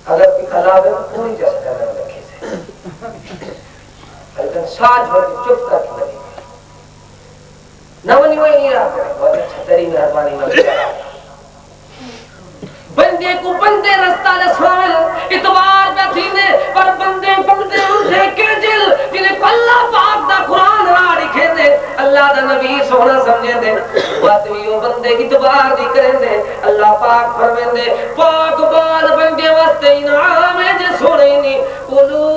اگر کوئی خلاب ہے تو نہیں جیسا کرنے لکھے سے لیکن ساتھ ہو کے چپ کر کے لگے نہ ونی وہی نہیں رہا کرے بہت اچھا تیری مہربانی میں بندے کو بندے رستہ لسوال اتبار بیٹھینے پر بندے اٹھے کے جل جنہیں اللہ پاک دا قرآن راہ لکھے دے اللہ دا نبی سونا سمجھے دے بات ویوں بندے اتبار دی کریں دے اللہ پاک فرمین دے پاک بال بندے واسطے انعام ہے جے سونے نہیں قلو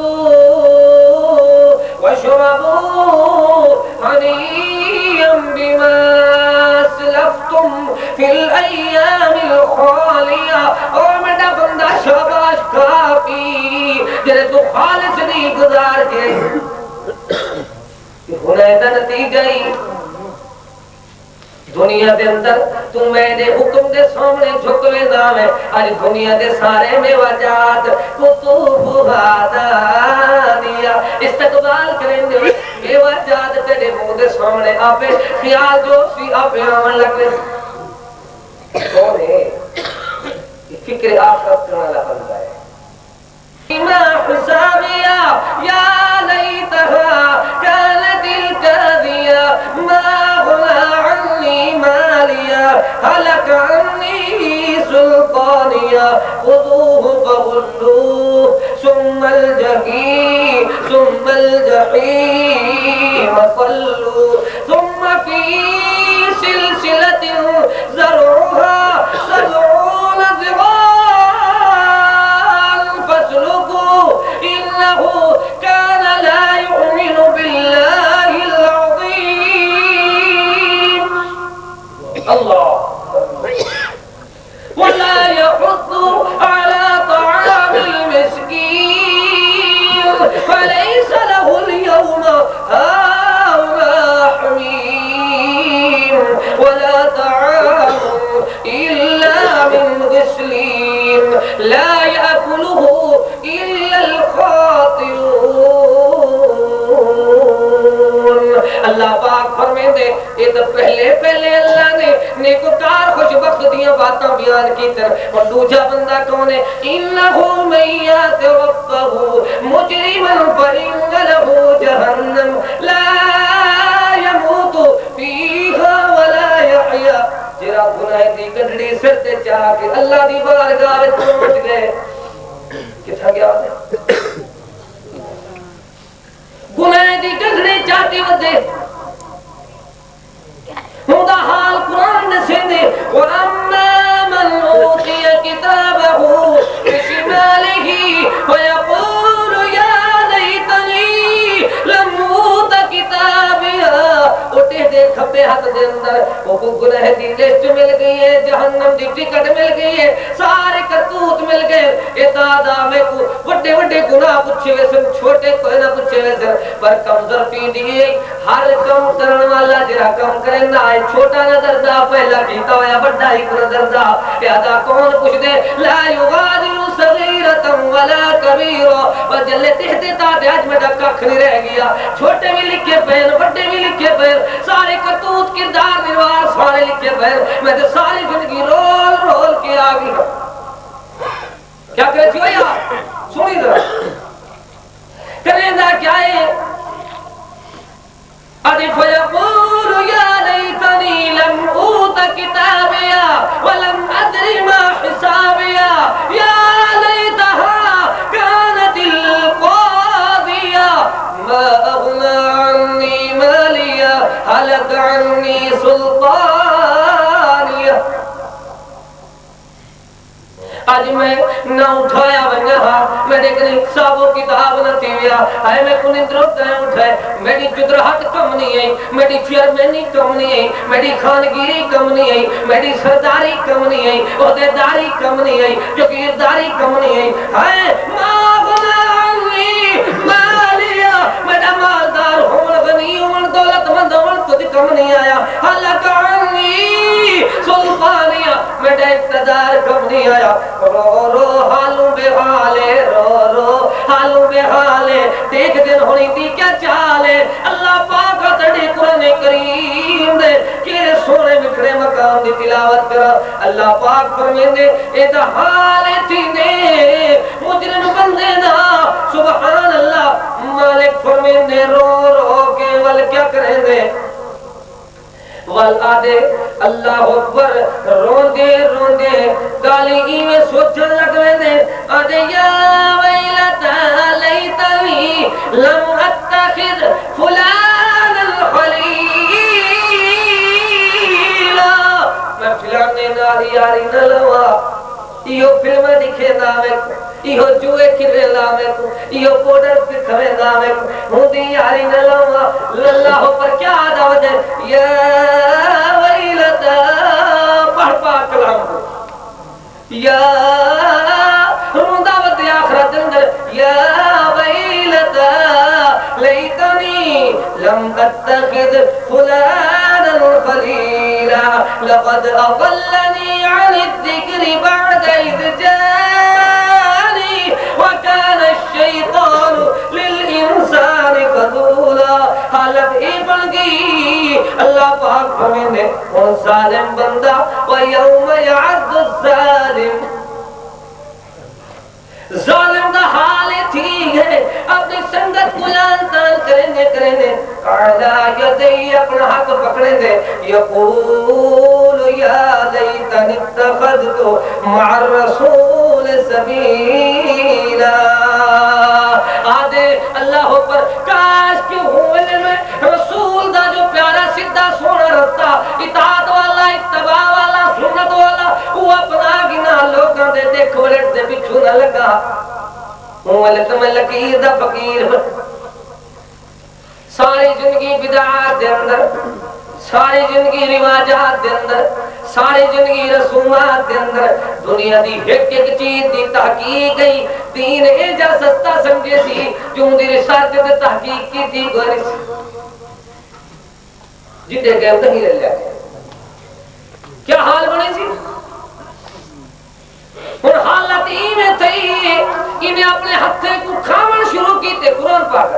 وشربو حنیم بما اسلفتم فی الایام الخالیہ اور میڈا بندہ شاباش کافی جنہیں تو خالص نہیں گزار کے ہنیدہ نتیجہ ہی دنیا دے اندر تو میں نے حکم دے سامنے جھکوے نام ہے آج دنیا دے سارے میں وجات قطوفها دانیہ استقبال کریں دے میں وجات تیرے منہ دے سامنے آپے خیال جو سی آپے آمن لگنے کون ہے فکر آخرت کرنا لگتا ہے ما حسابیا یا لیتها كانت الكاذیہ ما غلا عنی مالیا حلق عنی سلطانیا خذوه فغلوه ثم الجحیم صلوا ثم في سلسلة زرعها 70 ذراعا فاسلكوه إنه كان لا يأكله إلا الخاطئون. اللہ پاک فرمیندے یہ تو پہلے اللہ نے نیکوکار خوشبخت دیاں باتاں بیان کی تر. اور دوجا بندہ کون ہے؟ انہ من یات ربہ مجرما فإن له جہنم لا يموت فیہا ولا یحیا. جرا گناہ دی گڈڑی سر تے چاہ کے اللہ دی بارگاہ وچ پہنچ گئے. کتھا گیا گناہ دی گڈڑی چاہتے ودے ہوندا حال قرآن دسیندے. وَأَمَّا مَنْ أُوتِيَ كِتَابَهُ بِشِمَالِهِ فَيَقُولُ يَا لَيْتَنِي لَمْ أُوتَ كِتَابِيَهْ. اٹھے دے کھبے ہاتھ دے اندر وہ گناہ دی لسٹ مل گئی ہے، جہنم دی ٹکٹ مل گئی ہے، سارے کرتوت مل گئے. اے دادا میں کو بڑے بڑے گناہ پوچھے ہوئے سن، چھوٹے کوئی نہ پوچھے ہوئے سن، پر کمزور پی دیے. ہر کم کرن والا جڑا کم کرنا ہے چھوٹا نظر دا پہلا کیتا ہویا بڑا ہی نظر دا. پیادا کون پوچھ دے لا یغادر صغیرۃ ولا کبیرہ. بس جلے تہتے تاتے اج میرا ککھ نہیں رہ گیا. چھوٹے بھی لکھے پین بڑے بھی لکھے پین، سارے کرتوت کردار نوار سارے لکھے پین. میں تو ساری زندگی رول رول کے آ گئی. کیا کہتی ہو یار سنی ذرا کریں دا کیا ہے. فيقول يا ليتني لم أوت كتابيا ولم أدر ما حسابيا يا ليتها كانت القاضية ما أغنى عني ماليا هلك عني سلطانيا. آج میں نہ اٹھایا ونہا میرے کنے حسابو کتاب نہ تھیا ہے. میں کو نندرو تے اٹھائے میری جدرہت کم نہیں ہے، میری چیئرمینی کم نہیں ہے، میری خانگیری کم نہیں ہے، میری سرداری کم نہیں ہے، عہدیداری کم نہیں ہے، جگیرداری کم نہیں ہے. ما غنا عنی مالیا میرا مالدار ہون غنی ہون دولت مند ہون کچھ کم نہیں آیا. حلق عنی سلطانیہ میرا اقتدار کم نہیں آیا. رو رو حالوں بے حالے رو رو حالوں بے حالے دیکھ دن ہونی دی کیا چالے. اللہ پاک تڑی قرآن کریم دے کہ سونے مکھڑے مقام دی تلاوت کرا. اللہ پاک فرمیندے اے دا حالے تھی نے مجرم بندے دا سبحان اللہ. مالک فرمیندے رو رو کے ول کیا کریں دے والآدے اللہ اکبر روندے روندے گالی میں سوچن لگویں دے. آدے یا ویلتا لیتنی لم اتخذ فلانا خلیلا. میں فلانے ناری یاری نہ لوا، یہ فلم دکھے نامے کو، یہ جوئے کھرے نامے کو، یہ پوڈر پکھوے نامے کو، ہوں دی یاری نہ لوا. اللہ پر کیا دعوت ہے یا ویلتا پڑھ پاک کلام کو یا دعوت آخرت اندر یا ویلتا لیتنی لم اتخذ فلانا خلیلا لقد اضلنی عن الذکر بعد اذ جانی وکان الشیطان للانسان خذولا. حالت ای بن گئی اللہ پاک فرمیندے اور ظالم بندہ وَيَوْمَ يَعَدُّ الظَّالِمُ. ظالم دا حال تھی ہے اپنی سنگت کو لان تان کریں گے اعلیٰ یدی اپنا حق پکڑیں گے. یقول یا لیتنی اتخذت مع الرسول سبیلا. آدھے اللہ پر کاش کہ ہونے میں رسول دا جو پیارا سدھا سونا رہتا اطاعت والا اتباع والا سنت والا وہ اپنا گنا لوگاں دے دیکھ ولٹ دے پچھو نہ لگا. مولت میں لکیر دا فقیر ساری زندگی بدعات دے اندر، ساری زندگی رواجات دے اندر، ساری زندگی رسومات دے اندر دنیا دی ایک ایک چیز دی تحقیق گئی. دین ایجا سستا سمجھے سی جو دی ریسرچ دے تحقیق کی تھی گوری جتے گئے ادھر ہی رہ لیا. کیا حال بنے سی ہن حالت ایویں تھی انہیں اپنے ہتھے کو کھاون شروع کیتے قرآن پاک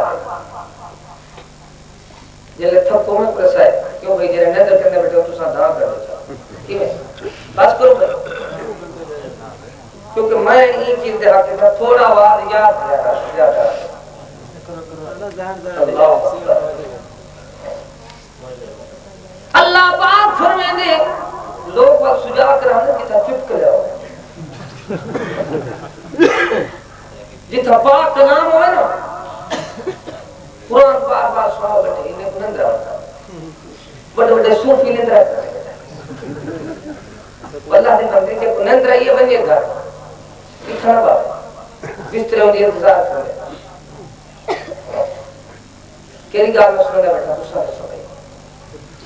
جلے تھکو میں پرسائے کیوں بھئی جرے نظر کرنے بیٹھے ہو تو ساں دعا کر دیتا کیویں بس کرو بھئی کیونکہ میں یہ چیز دے حق تھا تھوڑا وار یاد ہے اللہ پاک فرمائے دے لوگ وقت سجا کر ہمیں کتا چپ کر جاؤ جتنا پاک کا نام ہوئے نا قرآن بار بار سناؤ بیٹھے انہیں کو نندرہ ہوتا بڑے بڑے صوفی نندرہ کرنے واللہ دن بندے کے کو نندرہ یہ بنیے گھر اتنا بات بسترے ہونے انتظار کرنے کیری گال میں سننے بیٹھا تو سارے سننے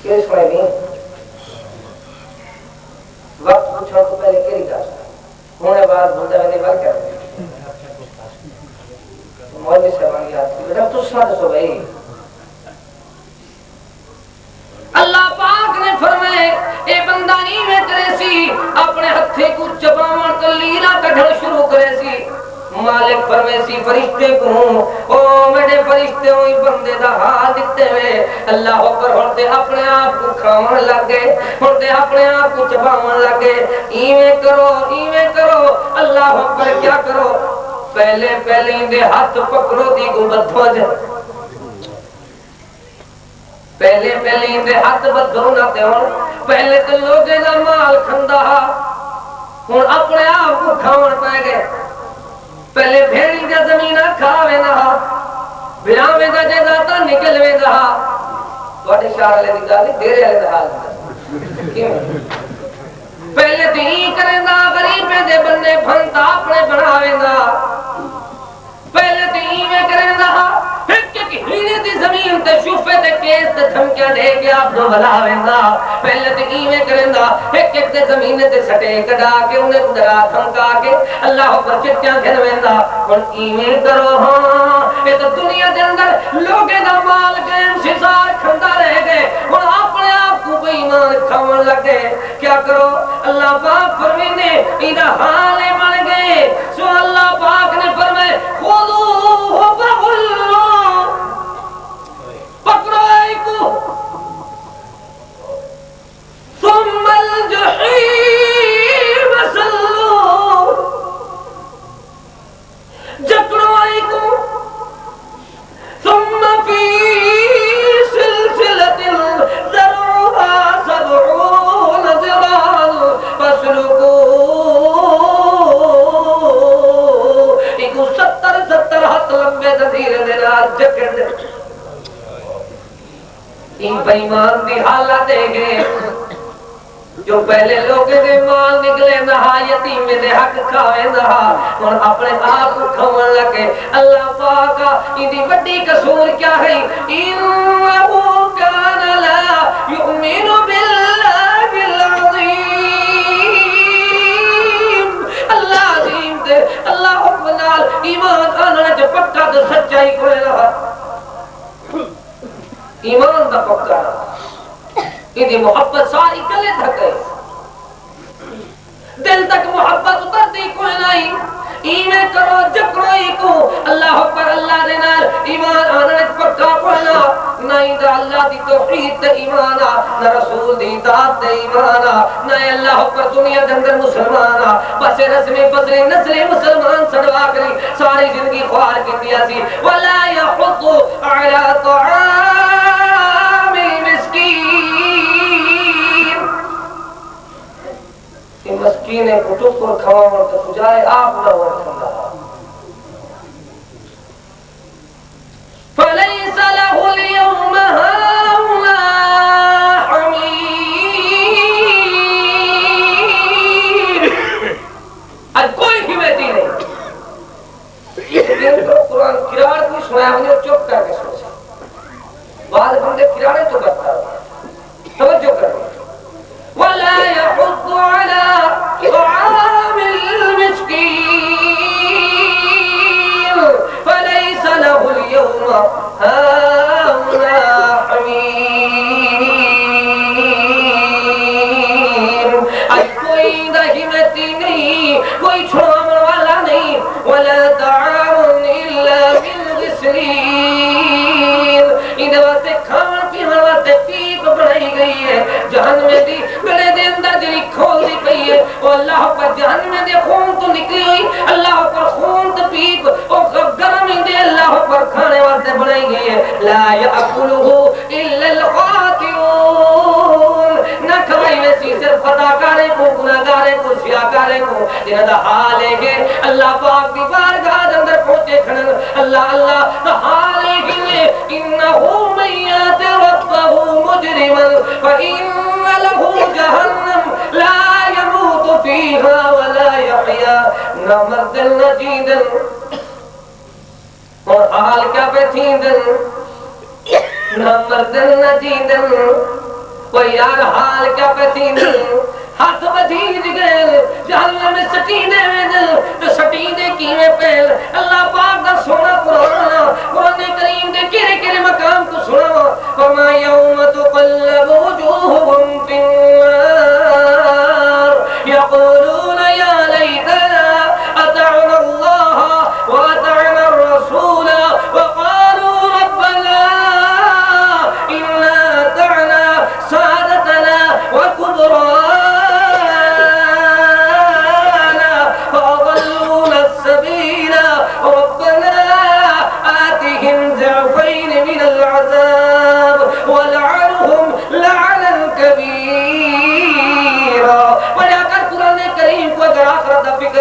کیری سننے نہیں وقت پوچھا تو پہلے کیری گال ہونے بعد بھولتا میں نے بار کیا مولوی صاحبان یاد کی بیٹا تو سارے سو بھائی اللہ پاک نے فرمائے اے بندہ نہیں میں کرے سی اپنے ہتھے کو چپاون تو لیلا کڑھن شروع کرے سی مالک فرمائے سی فرشتے کو او میرے فرشتے ہوئی بندے دا حال دیتے ہوئے اللہ اکبر ہوتے اپنے آپ کو کھاون لگے ہوتے اپنے آپ کو چپاون لگے ایویں کرو اللہ اکبر کیا کرو پہلے اندے ہاتھ پکڑو دی کو بدھو جائے پہلے اندے ہاتھ بدھو نہ تے ہون پہلے تو لوگے دا مال کھندا ہون اپنے آپ کو کھاون پائے گئے پہلے بھیڑی دا زمینہ کھاوے نہ بیاوے دا جیداتا نکلوے دا توڑے شاہ لے دی گالی دیرے لے دا حال کیوں پہلے تو ہی کریں دا غریبے دے بندے پھنتا اپنے بناوے دا پہلے تو ہی میں کریں دا ایک ہیرے دی زمین تے شوفے تے کیس تے دھمکیاں دے کے آپ دو بلاوے دا پہلے تو ہی میں کریں دا ایک تے زمین تے سٹے کڑا کے انہیں درا دھمکا کے اللہ پر چٹیاں گھنویں دا اور ایویں کرو ہاں یہ تو دنیا دے اندر لوگے دا مال گئے شزار کھندا رہ گئے اور اپنے آپ کو بے ایمان کھاون لگے کیا کرو اللہ پاک فرمینے ایدہ حالے مل گئے سو اللہ پاک نے فرمائے خودوہ بغلو پکڑو ایکو ثم الجحیم سلو جکڑو ایکو ثم فی سلسلت ذرعها 70 ذراعا فاسلکو ایکو 70 ہاتھ لمبے دھیر دینا جکڑ دے ان بیمان دی حالت دے گئے جو پہلے لوگ دے مال نکلے نہا یتیم دے حق کھاوے نہا اور اپنے آپ کھاون لگے اللہ پاکا ان دی وڈی قصور کیا ہے انہو کان لا یؤمن باللہ العظیم اللہ عظیم دے اللہ حکمنال ایمان آننا جو پکا دے سچائی کوئے رہا ایمان دا پکا رہا کہ محبت ساری گلے دھکے دل تک محبت اترتی کوئی نہیں ایمیں کرو جکڑوئی کو اللہ پر اللہ دینار ایمان آنے پکا پڑھنا نہیں دا اللہ دی توحید دے ایمانا نہ رسول دی ذات دے ایمانا نہ اللہ پر دنیا دندر مسلمانا بس رسمی فضلی نسلی مسلمان سڑوا کری ساری زندگی خوار کی دیا سی وَلَا يَحُضُّ عَلَى طَعَامِ الْمِسْكِينِ مسکینے کو ٹکر کھواؤں تو سجائے آپ نہ ہوا کھندا فَلَيْسَ لَهُ الْيَوْمَ هَاهُنَا حَمِيمٌ آج کوئی حمایتی نہیں لیکن قرآن قرار کوئی سنایا ہوں نے چپ کر کے سوچا بعد بندے قرارے تو بتا توجہ کریں وَلَا يَحُضُّ عَلَى طَعَامِ الْمِسْكِينِ فَلَيْسَ لَهُ الْيَوْمَ هَاهُنَا حَمِيمٌ آج کوئی ہمتی نہیں کوئی پر جہنم دے خون تو نکلی ہوئی اللہ پر خون تو پیپ اور گرم دے اللہ پر کھانے واسطے بنائی گئی ہے لا یاکلہ الا الخاطئون نہ کھائی ویسی صرف اداکارے کو گناہگارے کو سیاکارے کو جنہاں دا حال ہے کہ اللہ پاک دی بارگاہ دے اندر پہنچے کھڑن اللہ اللہ دا حال ہے کہ انہو من یات ربہ مجرما فإن له جہنم لا يموت فيها ولا يحيا نہ مردن نہ جیندن اور حال کیا پہ تھیندن نہ مردن نہ جیندن وہ یار حال کیا پہ تھیندن ہاتھ بدھیج گئے جہنم میں سٹینے میں دل تو سٹینے کیویں پہل اللہ پاک دا سونا قرآن کریم دے کیرے کیرے مقام کو سنا وما یوم تقلب وجوہهم فی النار یقولون یا لیتنا اطعنا اللہ واطعنا الرسول وقالوا ربنا انا اطعنا سادتنا وكبراءنا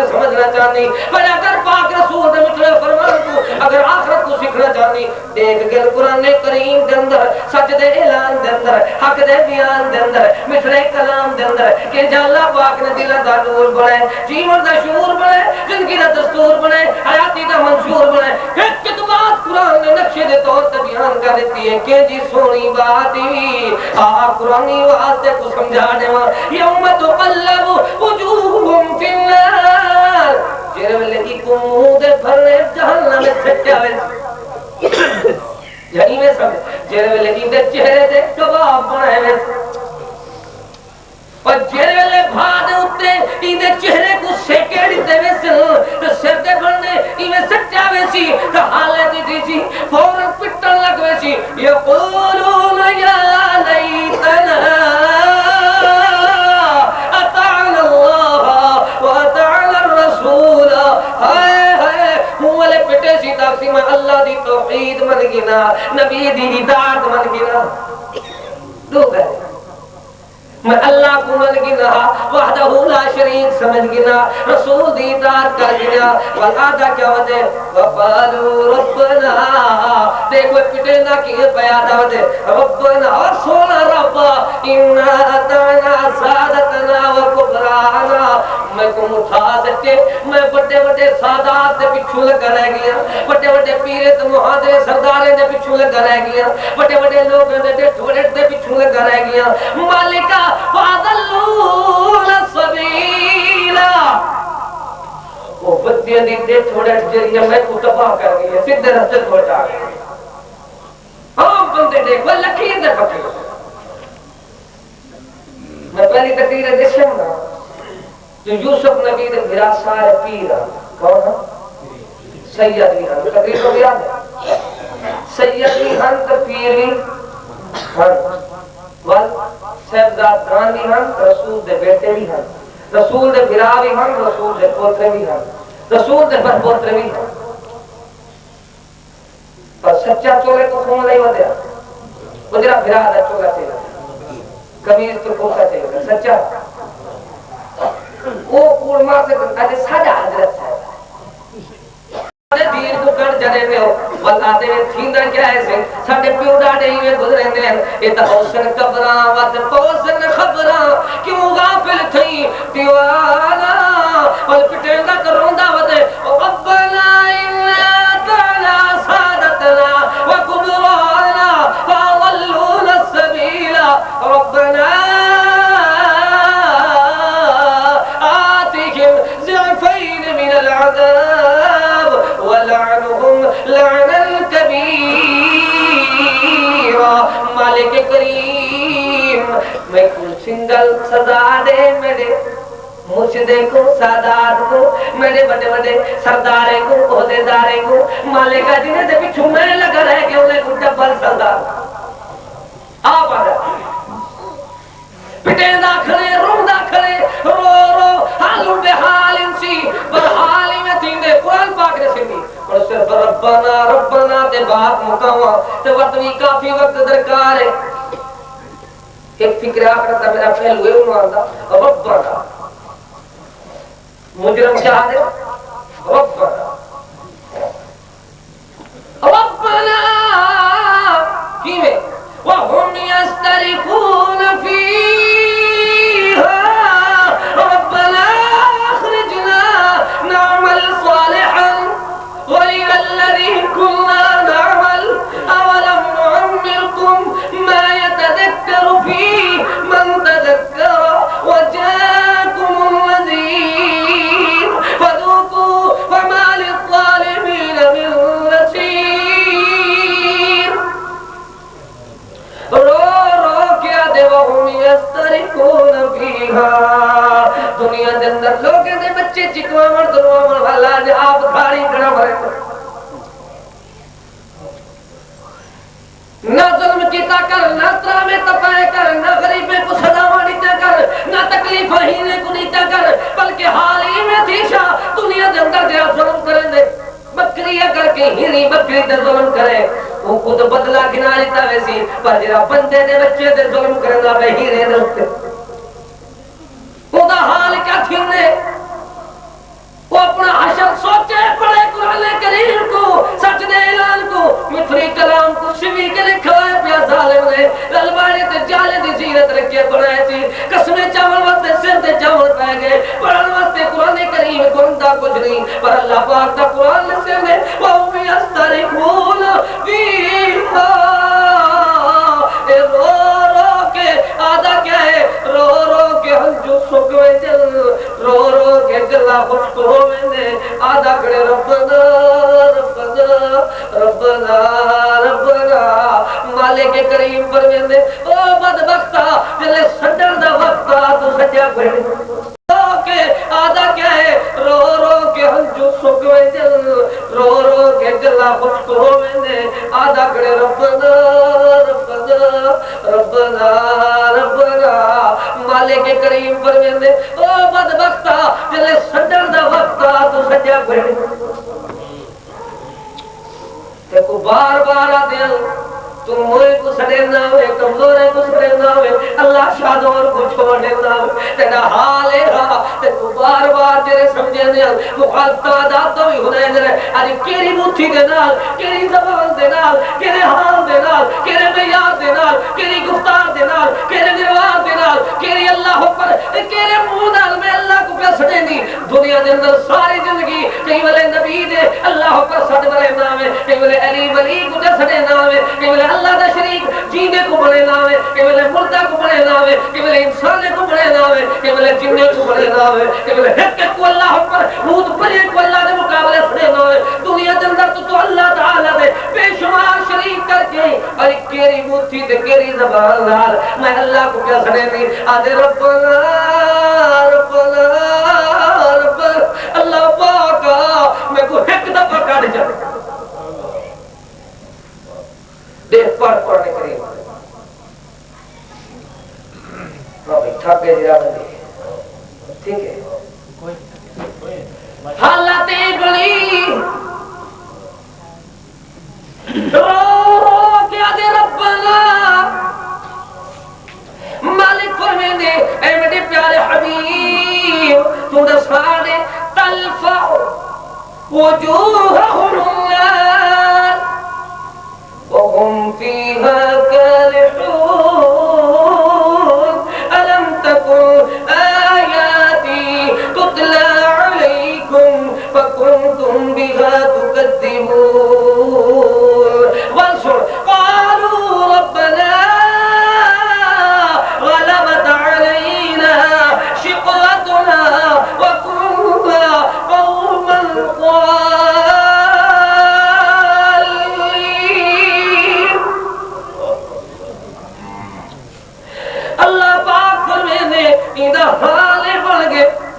سمجھنا چاہنی پر اگر پاک رسول نے مجھے فرمان کو اگر آخرت کو سکھنا چاہنی دیکھ گل قرآن کریم دے اندر سچ دے اعلان دے اندر حق دے بیان دے اندر مٹھڑے کلام دے اندر کہ جا اللہ پاک نے دل دا نور بنائے جیون دا شعور بنائے زندگی دا دستور بنائے حیاتی دا منشور بنائے ایک تو بات قرآن نے نقشے دے طور تے بیان کر دیتی ہے کہ جی سونی بات ہی قرآنی واسطے کو سمجھا دے یوم تقلب وجوہهم فی النار جیرے ویلے کی کمود بھرنے جہنم میں سچا ویسے یعنی میں سمجھ جیرے ویلے کی دے چہرے دے کباب بنائے ویسے اور جیرے ویلے بھاد اٹھتے ایدے چہرے کو سیکے دیتے ویسے تو سر دے بھرنے ایویں سچا ویسی تو حالے دی تھی فوراں پٹن لگ ویسی یقولون یا لیتنا اطعنا اللہ واطعنا الرسول ہائے ہائے موالے پٹے سی تاکسی میں اللہ دی توحید من گنا نبی دی اطاعت من گنا دو گئے میں اللہ کو من گنا وحدہ لا شریک سمجھ گنا رسول دی اطاعت کر گنا والعادہ کیا ودے وقالوا ربنا دیکھو پٹے نہ کیے پیادہ ودے ربنا اور سونا رب انا اتعنا سادتنا وکبرانا میں کو اٹھا سکتے میں بڑے بڑے سادات دے پچھو لگا رہ گیا بڑے بڑے پیرت محاضرے سردارے دے پچھو لگا رہ گیا بڑے بڑے لوگ دے ٹھوڑے دے پچھو لگا رہ گیا مالکہ فَاضَلُّونَ السَّبِيلَ وہ بدیاں دے ٹھوڑے جریہ میں کو تباہ کر گئی سدھے رستے پہنچا گئی ہم بندے دیکھ وہ لکیر دے پکے میں پہلی تقریر دیشم نا جو یوسف نبی دے میرا سارے پیرا کون ہے سید ویہن تقریر کو یاد ہے سید ویہن تو پیری ہن وال صاحبزاد خان بھی ہن رسول دے بیٹے بھی ہن رسول دے بھرا بھی ہن رسول دے پوترے بھی ہن رسول دے پر پوترے بھی ہن پر سچا چولے کو کون نہیں ودیا وہ جرا بھرا دا چولا چاہیے کمیز تو کوسا چاہیے سچا وہ قرمہ سے آج ساڑھا حضرت ہے دین کو کر جنے میں ہو بلداتے میں تھیندہ کیا ہے سے ساڑھے پیو ڈاڑے ہی میں گزریں دیں ایتا حوصن کبران وات پوسن خبران کیوں غافل تھیں دیوانا اور پٹیں گا کروندہ وتے ربنا انا تعالی سادتنا وکبرانا فاضلون السبیل ربنا آتهم ضعفین من العذاب ولعنهم لعنا كبيرا مالک کریم میں کل سنگل سزا دے میرے مرشدے کو سادات کو میرے بڑے بڑے سردارے کو عہدے دارے کو مالکہ جنہیں دے پچھو میں لگا رہے کہ انہیں کو ڈبل سزا آپ آ جائے پٹیں دا کھڑے رو دا کھڑے رو رو حالو بحال سی پر حالی میں تھی دے قرآن پاک نے سنی اور صرف ربنا ربنا تے بات مکاوا تے وقتوی کافی وقت درکار ہے ایک فکر آخرت میرا پھیل ہوئے انہوں آندا ربنا مجرم چاہ دے ربنا ربنا کیویں وهم يسترخون فيها ربنا اخرجنا نعمل صالحا غير الذي كنا نعمل اولم نعمركم ما يتذكر فيه من تذكر وجاءكم النذير فذوقوا فما للظالمين من نصير رو رو کیا دے وهم يسترخون فيها دنیا دے اندر لوگے دے بچے چکواں دلواں والا جے آپ کھاڑی کھڑا مرے نہ ظلم کیتا کر نہ ترامے تپائے کر نہ غریبے کو صداواں دیتا کر نہ تکلیف ہینے کو دیتا کر بلکہ حال ہی میں تھی شاہ دنیا دے اندر دے ظلم کریں دے بکری کر کے ہیری بکری تے ظلم کرے وہ خود بدلا گنا لیتا ویسی پر جرا بندے دے بچے تے ظلم کرنا بے ہیرے دے اتے خدا حال کیا تھینے وہ اپنا حشر سوچے پڑے قرآن کریم کو سچ دے اعلان کو مفری کلام کو شوی کے لکھا ہے پیا ظالم نے للباڑی تے جالے دی زینت رکھے بنائے تھی قسمیں چاول واسطے سر تے چاول پہ گئے پڑھن واسطے قرآن کریم گندا کچھ نہیں پر اللہ پاک دا قرآن سے نے وَهُمْ يَسْتَرِخُونَ فِيهَا اے رو رو کے آدھا کیا ہے رو رو کے ہنجو سکوے دل رو رو کے گلا خشک ہوئے نے آدھا کڑے ربنا ربنا ربنا ربنا مالک کریم فرمیندے او بدبختہ جلے سڈر دا وقتا تو سجا پڑے کے آدھا کیا ہے رو رو کے ہنجو سکوے دل رو رو کے گلا خشک ہوئے نے آدھا کڑے ربنا ربنا ربنا ربنا مالک کریم فرمیندے او بدبختہ جلے سڈر دا وقتا تو سجا پڑے تے کو بار بار دل تم موئے کو سڑینا ہوئے کمزورے کو سڑینا ہوئے اللہ شادور کو چھوڑینا ہوئے تیرا حال ہے رہا تے تو بار بار تیرے سمجھے دیا مخالفہ داتا بھی ہونے دے آج کیری موتھی دے نال کیری زبان دے نال کیرے حال دے نال کیرے بیار دے نال کیری گفتار دے نال کیرے نروان دے نال کیری اللہ پر کیرے منہ نال میں اللہ کو پہ سڑے دی دنیا دے اندر ساری زندگی کہیں والے نبی دے اللہ پر سڑ بڑے نامے کہیں والے علی ولی کو دے سڑے نامے کہیں والے اللہ دا شریک جینے کو بڑے نامے کہ بلے مردہ کو بڑے نامے کہ بلے انسان کو بڑے نامے کہ بلے جننے کو بڑے نامے کہ بلے حقیقت کو اللہ پر حود بلے کو اللہ دے مقابلے سڑے نامے دنیا دے اندر تو اللہ تعالیٰ دے بے شمار شریک کر کے اور کیری موتھی دے کیری زبان لال میں اللہ کو کیا سڑے نہیں آدھے ربنا ربنا ربنا اللہ پاکا میں کو حق دفع کر جائے دیکھ پڑھ پڑھنے کریم بابی تھک گئے جرا بندی ٹھیک ہے حالت بلی رو رو کیا دے ربنا مالک فرمین دے اے میرے پیارے حبیب تو دسانے تلفع وجوہہم النار وهم فيها كالحون ألم تكن آياتي تتلى عليكم فكنتم بها تكذبون وانصر قالوا ربنا غلبت علينا شقوتنا وكنا قوما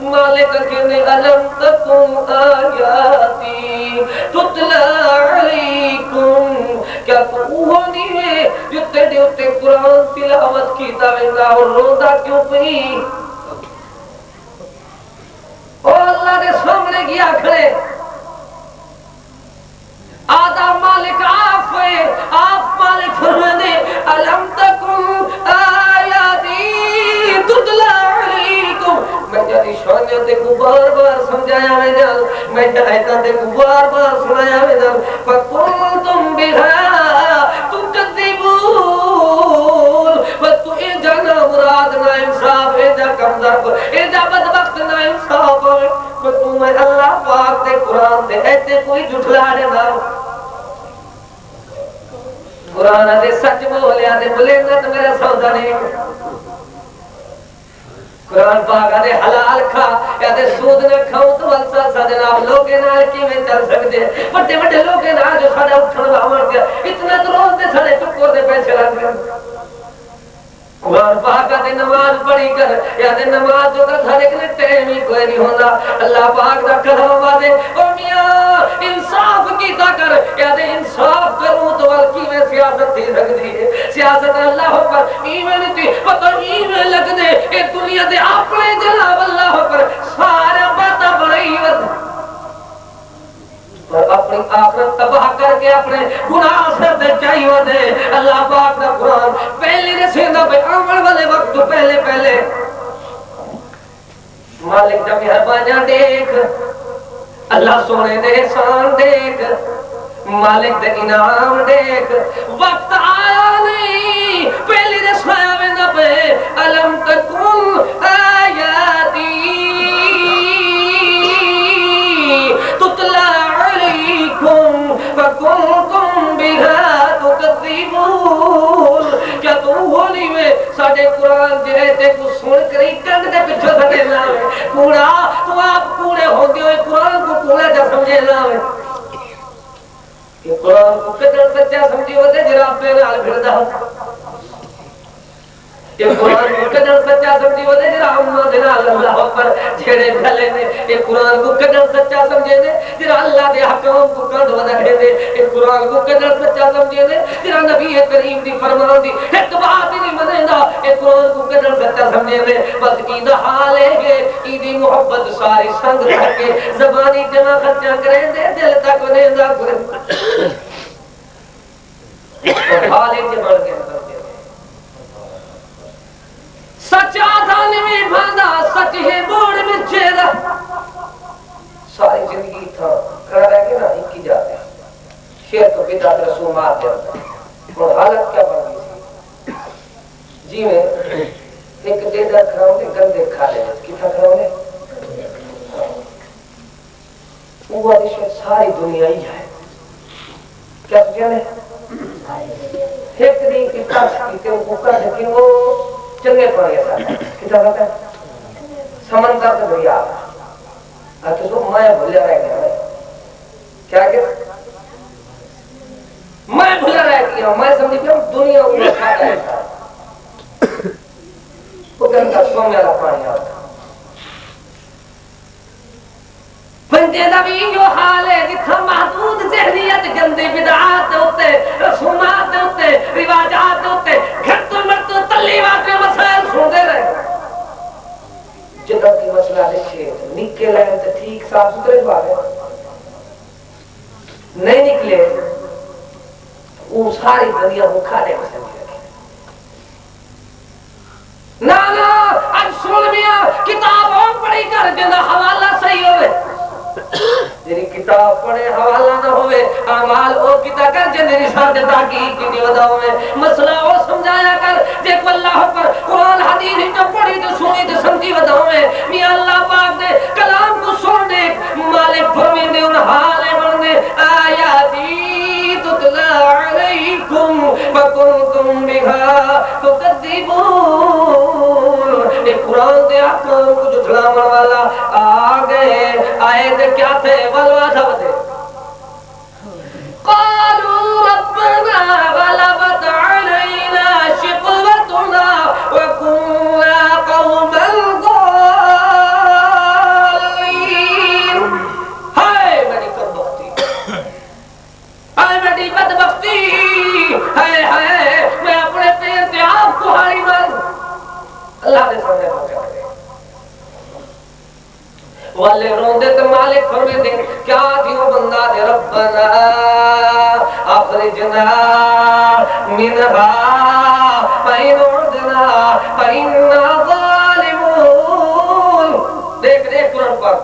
مالک کہنے علم تکم آیاتی تتلا علیکم کیا تو وہ نہیں ہے جو تیرے اتے قرآن تلاوت کی تاویدہ اور روندہ کیوں پہی او اللہ دے سامنے گیا کھڑے آدھا مالک آپ ہوئے آپ مالک فرمانے الم تکن آیاتی تتلا علیکم میں جانی شانیوں تے کو بار بار سمجھایا میں جان میں جائیتا تے کو بار بار سنایا میں جان فَقُلْتُمْ بِهَا تُكَذِّبُونَ وَتُو اے جانا مراد نا انصاف اے جا کمزر اے جا بدبخت نا انصاف وَتو میں اللہ پاک دے قرآن دے ایتے کوئی جھٹلا رہے نا قرآن دے سچ بولیا دے بولے نا تو میرا سودا نہیں قرآن پاک دے حلال کھا یا دے سود نہ کھاؤں تو والسا سا جناب لوگے نال کی میں چل سکتے بڑے بڑے لوگے نال جو ساڑھا اٹھن باور گیا اتنا تو روز دے ساڑھے ٹکور دے پیسے لگ گئے قرآن پاک دے نماز پڑھی کر یا دے نماز جو کر سارے کنے ٹائم ہی کوئی نہیں ہونا اللہ پاک دا کلام دے او میاں انصاف کیتا کر یا دے انصاف کروں تو بلکی میں سیاست تھی سکتی ہے سیاست اللہ پر ایمن تھی پتہ ایمن لگ دے اے دنیا دے اپنے جناب اللہ پر سارے باتاں بڑی وقت اور اپنی آخرت تباہ کر کے اپنے گناہ سے دے چاہیے دے اللہ پاک دا قرآن پہلے رسیدہ پہ آمن والے وقت پہلے مالک جب مہربانیاں دیکھ اللہ سونے دے احسان دیکھ مالک دے انعام دیکھ وقت آیا نہیں پہلے رسایا میں پہ علم تکن آیاتی تتلا فَكُنْتُمْ بِهَا تُكَذِّبُونَ کیا تم ہولی میں ساڑھے قرآن جرے تے کو سن کری کنگ دے پچھو سکے لاؤے کوڑا تو آپ کوڑے ہوندے ہوئے قرآن کو کوڑا جا سمجھے لاؤے کہ قرآن کو کتر سچا سمجھے ہوتے جراب پہ نال پھردہ یہ قرآن کو قدر سچا سمجھی ہوتے جرا امہ جنال اللہ پر جھیڑے بھلے نے یہ قرآن کو قدر سچا سمجھے نے جرا اللہ دے حکام کو کند ودھے نے یہ قرآن کو قدر سچا سمجھے نے جرا نبی کریم دی فرمان دی ایک بات ہی نہیں منے دا یہ قرآن کو قدر سچا سمجھے نے بس ایدہ حال ہے کہ ایدی محبت ساری سنگ رہ کے زبانی جمع خرچہ کریں دے دل تک انہیں دا کریں حال ہے کہ بڑھ گئے سچا دھانے میں بھاندہ سچ ہے بوڑ میں چیرہ ساری زندگی تھا کر رہے کہ نا ایک کی جاتے ہیں شیر تو بدعت رسومات جاتا اور حالت کیا بن گئی جی میں ایک دیدہ کھراؤں نے گندے کھا لے کتنا کھراؤں نے وہ آدھے ساری دنیا ہی ہے کیا سکیا نے ایک دن کی تاش کی تے ان کو کر لیکن وہ چنگے پڑ گیا تھا کتا کہتا ہے سمندر سے دریا تو سو میں بھولیا رہ گیا کیا کہ میں بھولیا رہ گیا میں سمجھی کہ دنیا اوپر کھاتا ہے وہ گندہ سو میرا پانی آتا بندے دا بھی جو حال ہے جتھا محدود ذہنیت گندے بدعات ہوتے رسومات ہوتے رواجات ہوتے گھٹو مرتو تلی واقع مسائل سوندے رہے جدہ کی مسئلہ لکھے نکلے لائن تو ٹھیک صاف سترے بارے نہیں نکلے وہ ساری دنیا مکھاڑے مسئلے نانا اب سن میاں کتاب اور پڑھی کر جنہ حوالہ صحیح ہوئے جنہی کتاب پڑھے حوالہ نہ ہوئے اعمال او کتا کر جنہی ساتھ تاکید کی دیوداؤں میں مسئلہ او سمجھایا کر دیکھو اللہ پر قرآن حدیث ہی تو پڑھی تو سنی تو سمجھی وداؤں میں میاں اللہ پاک دے کلام کو سن دے مالک فرمین دے ان حالے بڑھنے آیاتی تتلا علیکم فکنتم بہا تکذبون ایک قرآن دے احکام کو جو جھلامن والا آگئے آئے دے کیا تھے بلوا تھا بدے قالوا ربنا غلبت علينا شقوتنا وكنا قوما ضالين ہائے میری بدبختی ہائے میری بدبختی ہائے ہائے میں اپنے پیر سے آپ کو ہاری مار اللہ نے سامنے پہنچا والے روندے تے مالک فرمیندے کیا تھی وہ بندہ دے ربنا اخرجنا منها فإن عدنا فإنا ظالمون. دیکھ قرآن پاک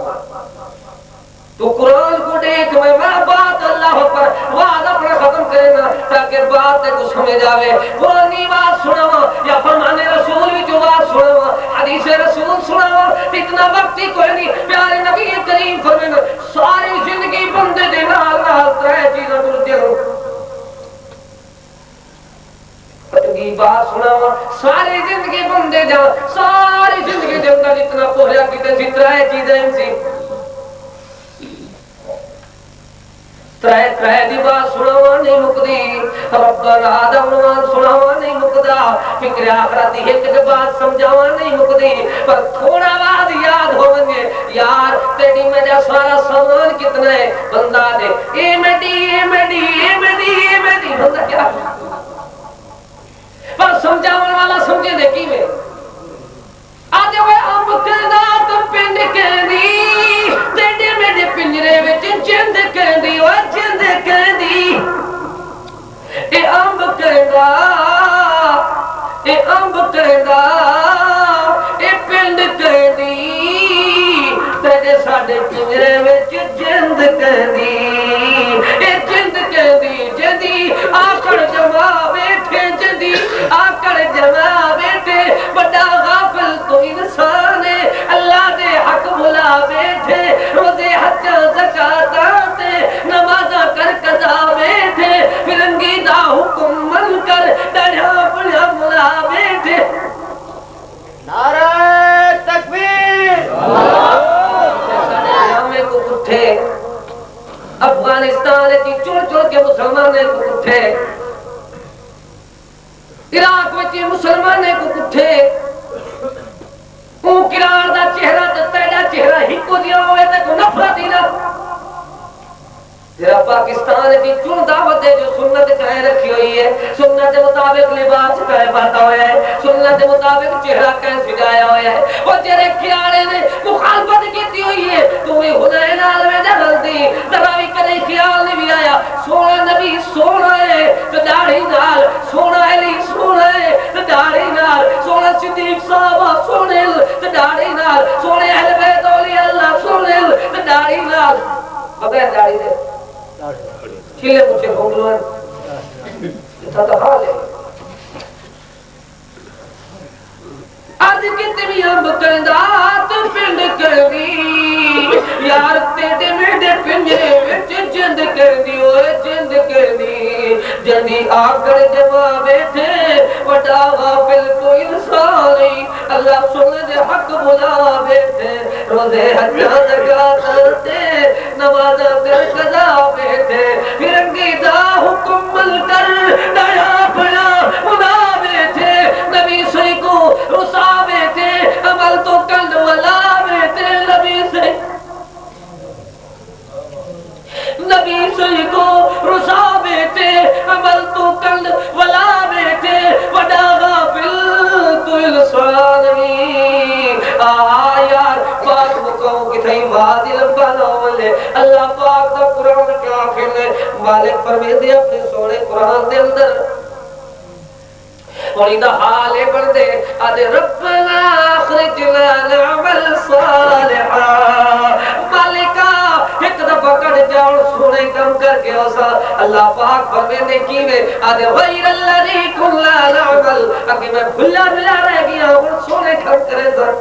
تو قرآن کو دیکھ میں بات اللہ پر وعدہ پر ختم کرنا تاکہ بات کو سمجھ آوے. قرآنی بات سناوا یا فرمان رسول بھی جو بات سناوا حدیث رسول سناوا اتنا وقت ہی کوئی نہیں. پیارے نبی کریم فرمانا ساری زندگی بندے دے نال نال ترے چیزاں ٹر دے کی بات سناوا ساری زندگی بندے جا ساری زندگی دے اندر اتنا پوریا کیتے سی ترے چیزیں سی ترے دی بات سناوا نہیں مکدی ربنا آدم سناوا نہیں مکدا فکر آخرت دی ایک بات سمجھاوا نہیں مکدی پر تھوڑا بعد یاد ہوونگے یار تیری میں جا سارا سامان کتنا ہے بندہ دے اے میڈی بندہ کیا پر سمجھاون والا سمجھے دے کی میں آج وہ ام کردات پنڈ کہندی تیڈے میڈے پنجرے وچ جند کہندی او جند کہندی اے امب کہندا اے پنڈ کہندی تیڈے ساڈے پنجرے وچ جند کہندی اے جند کہندی جندی آکڑ جما بیٹھے جندی آکڑ جما بیٹھے بڑا غافل تو انسان ہے اللہ دے حق بھلا بیٹھے روزے حجاں زکاتاں تے نمازاں کر قضا بیٹھے فرنگی دا حکم من کر ڈڑھا بڑا بھلا بیٹھے. نعرہ تکبیر ہمیں کو اٹھے افغانستان کی چڑ کے مسلمانے کو اٹھے عراق میں مسلمانے کو اٹھے اون کرار دا چہرہ تے تیرا چہرہ ہی کو دیا ہوئے تے کو نفرت ہی نہ تیرا پاکستان کی چون دعوت ہے جو سنت کہہ رکھی ہوئی ہے سنت مطابق لباس کہہ پاتا ہویا ہے سنت مطابق چہرہ کہہ سجایا ہویا ہے اور تیرے کیاڑے نے مخالفت کیتی ہوئی ہے تمہیں حنین عالم جہل دی ذراوی کدے خیال نہیں بھی آیا سونا نبی سونا ہے تو داڑھی نال سونا علی سونا ہے تو داڑھی نال سونا صدیق صحابہ سونے تو داڑھی نال سونے اہل بیت اولیاء اللہ سونے تو داڑھی نال بغیر داڑھی دے چھلے پوچھے بھونگلوان اتنا تو حال ہے آج کتے بھی ہم بکندات پنڈ کردی یار تیڑے میڈے پنجرے وچ جند کردی ہوئے جند کردی جندی آکڑ جمع بیٹھے وڈا غافل تو انسان نہیں اللہ سنے دے حق بلا بیٹھے روزے حجاں زکاتاں نماز کر قضا بیٹھے فرنگی دا حکم مل کر ڈایا بڑا بلا بیٹھے نبی سے کو رسا بیٹھے عمل تو کل ولا بیٹھے نبی سے کو رسا بیٹھے عمل تو کل ولا بیٹھے وڈا غافل تو انسان نہیں یار پاک مکاؤں کی تھئی وادی لمبا ناولے اللہ پاک دا قرآن کے آخر میں مالک فرمیدے اپنے سونے قرآن دے اندر اور اندہ حالے بڑھدے آدھے ربنا اخرجنا نعمل صالحا مالکہ ایک دفعہ کڑ جاؤ سونے کم کر کے اوسا اللہ پاک فرمیدے کی میں آدھے غیر اللہ ریکن لا نعمل اگر میں بھلا بلا رہ گیا اور سونے کم کرے در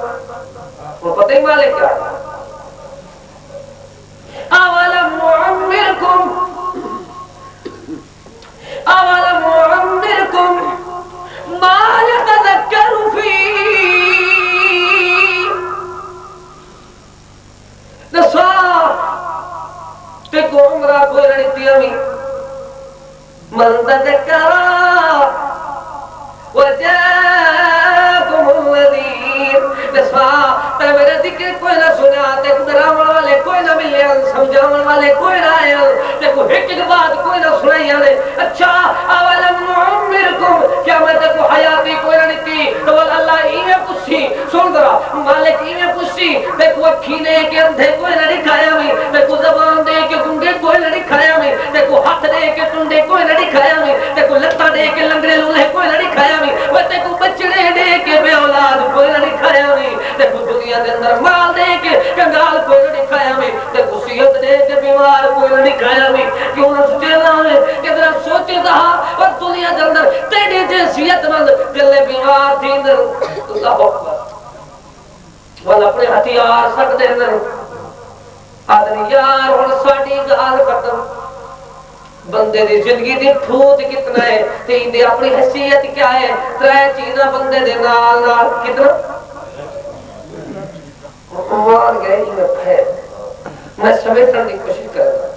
وہ پتہ ہی مالک کیا اولم معمرکم ما يتذكر فيه نسوا تکو عمرہ کوئی رنیتی امی من تذكر وجاكم النذير نسوا تے میرے ذکر کوئی نہ سنا تے ڈراون والے کوئی نہ ملے سمجھاون والے کوئی نہ آئے تے کو ایک بات کوئی نہ سنائی آنے اچھا اولم نعمرکم کیا میں تے کو حیاتی کوئی نہ دیتی تو اللہ ہی میں کچھ سن درا مالک میں پوچھی دیکھو اکھی نے کہ اندھے کوئی نہ دکھایا میں دیکھو زبان دے کے گنگے کوئی نہ دکھایا میں دیکھو ہاتھ دے کے ٹنڈے کوئی نہ دکھایا میں دیکھو لتا دے کے لنگڑے لولے کوئی نہ دکھایا میں وہ دیکھو بچڑے دے کے بے اولاد کوئی نہ دکھایا میں دیکھو دنیا دے اندر مال دے کے کنگال کوئی نہ دکھایا میں دیکھو صحت دے کے بیمار کوئی نہ دکھایا میں کیوں نہ سوچنا ہے کہ ذرا سوچے رہا اور دنیا دے اندر تیرے جے صحت مند دل بیمار تھی اللہ اکبر والا اپنے ہتھیار سکتے ہیں آدمی یار ہن ساڈی گال ختم بندے دی زندگی دی پھوت کتنا ہے تے دی اپنی حیثیت کیا ہے ترے چیزاں بندے دے نال نال کتنا مار گئے میں پھیر میں سمجھن دی کوشش کر رہا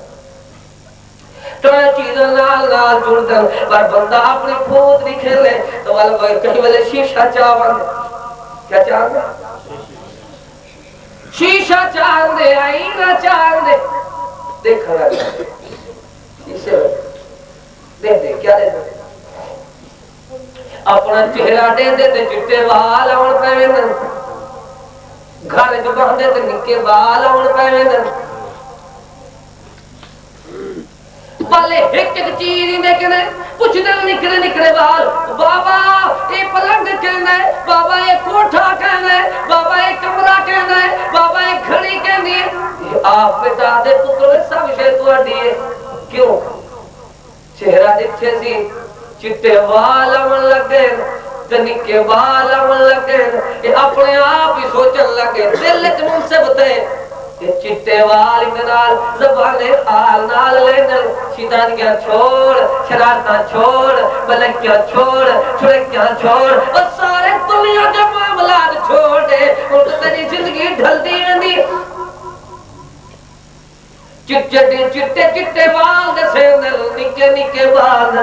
ترے چیزاں نال نال جڑ دن پر بندہ اپنی پھوت نہیں کھیلے تو والا کہیں والے شیشہ چاون کیا چاہتے شیشہ چاند دے آئینہ چاند دے دیکھ رہا ہے شیشے دے دے کیا دے دے اپنا چہرہ دے دے تے چٹے بال آن پہ ویندن گھر جو باندے تے نکے بال آن پہ ویندن بالے ایک ایک چیز ہی دیکھنے کچھ دن نکلے نکلے بال بابا یہ پلنگ کہنا ہے بابا یہ کوٹھا کہنا ہے بابا یہ کمرہ کہنا ہے بابا یہ گھڑی کہنی ہے آپ بیٹا دے پتر سب شے تو دیے کیوں چہرہ دیکھے سی چٹے بال آن لگے نکے بال آن لگے یہ اپنے آپ ہی سوچن لگے دل چ منصب تے چٹے وال نال زبان حال نال لینل شیطانیاں چھوڑ شرارتاں چھوڑ بلکیاں چھوڑ چھڑکیاں چھوڑ اور سارے دنیا کے معاملات چھوڑ دے اور تیری زندگی ڈھل دی ویندی چٹے چٹے وال دے سینل نکے نکے وال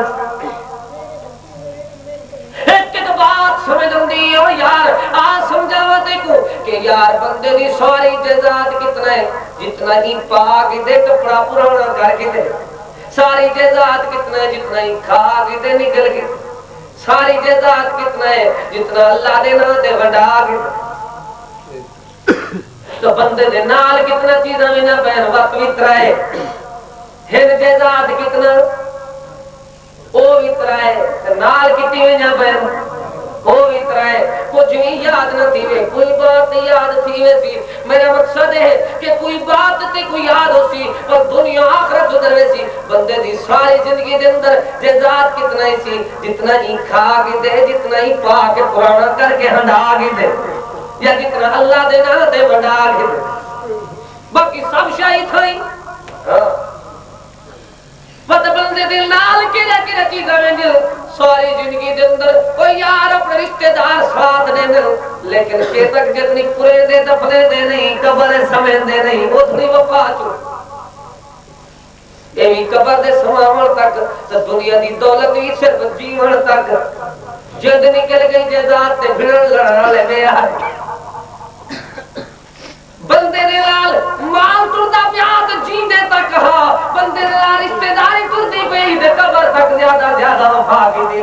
ایک ایک بات سمجھن دی او یار آ سمجھاوا تے کو کہ یار بندے دی ساری جزات کتنا ہے جتنا ہی پاک دے کپڑا پرانا کر کے دے ساری جزات کتنا ہے جتنا ہی کھا کے دے نکل کے ساری جزات کتنا ہے جتنا اللہ دے نام تے وڈا کے تو بندے دے نال کتنا چیزاں وی نہ پین وقت وی ترائے ہن جزات کتنا او بھی ترائے نال کتی ہوئی نہ بہن او بھی ترائے کچھ بھی یاد نہ تھی وے کوئی بات یاد تھی وے سی میرا مقصد ہے کہ کوئی بات تے کوئی یاد ہو سی اور دنیا آخرت جو دروے سی بندے دی ساری زندگی دے اندر جزات کتنا ہی سی جتنا ہی کھا کے دے جتنا ہی پا کے پرانا کر کے ہنڈا کے دے یا جتنا اللہ دے نہ دے بڑا کے دے باقی سب شاہی تھائی پتہ بندے دل نال کیڑا چیزاں ویندے ساری زندگی دے اندر کوئی یار اپنے رشتہ دار ساتھ دے دے لیکن کہ تک جتنی پورے دے دفنے دے نہیں قبر سمجھ دے نہیں اتنی وفا چو ایویں قبر دے سماون تک تے دنیا دی دولت وی صرف جیون تک جد نکل گئی جزات تے بھڑ لڑا لے وے بندے دے نال مال ٹردا پیا تے جیندے تک کہا بندے دے نال رشتہ داری ٹردی پئی تے قبر تک زیادہ وفا کی دی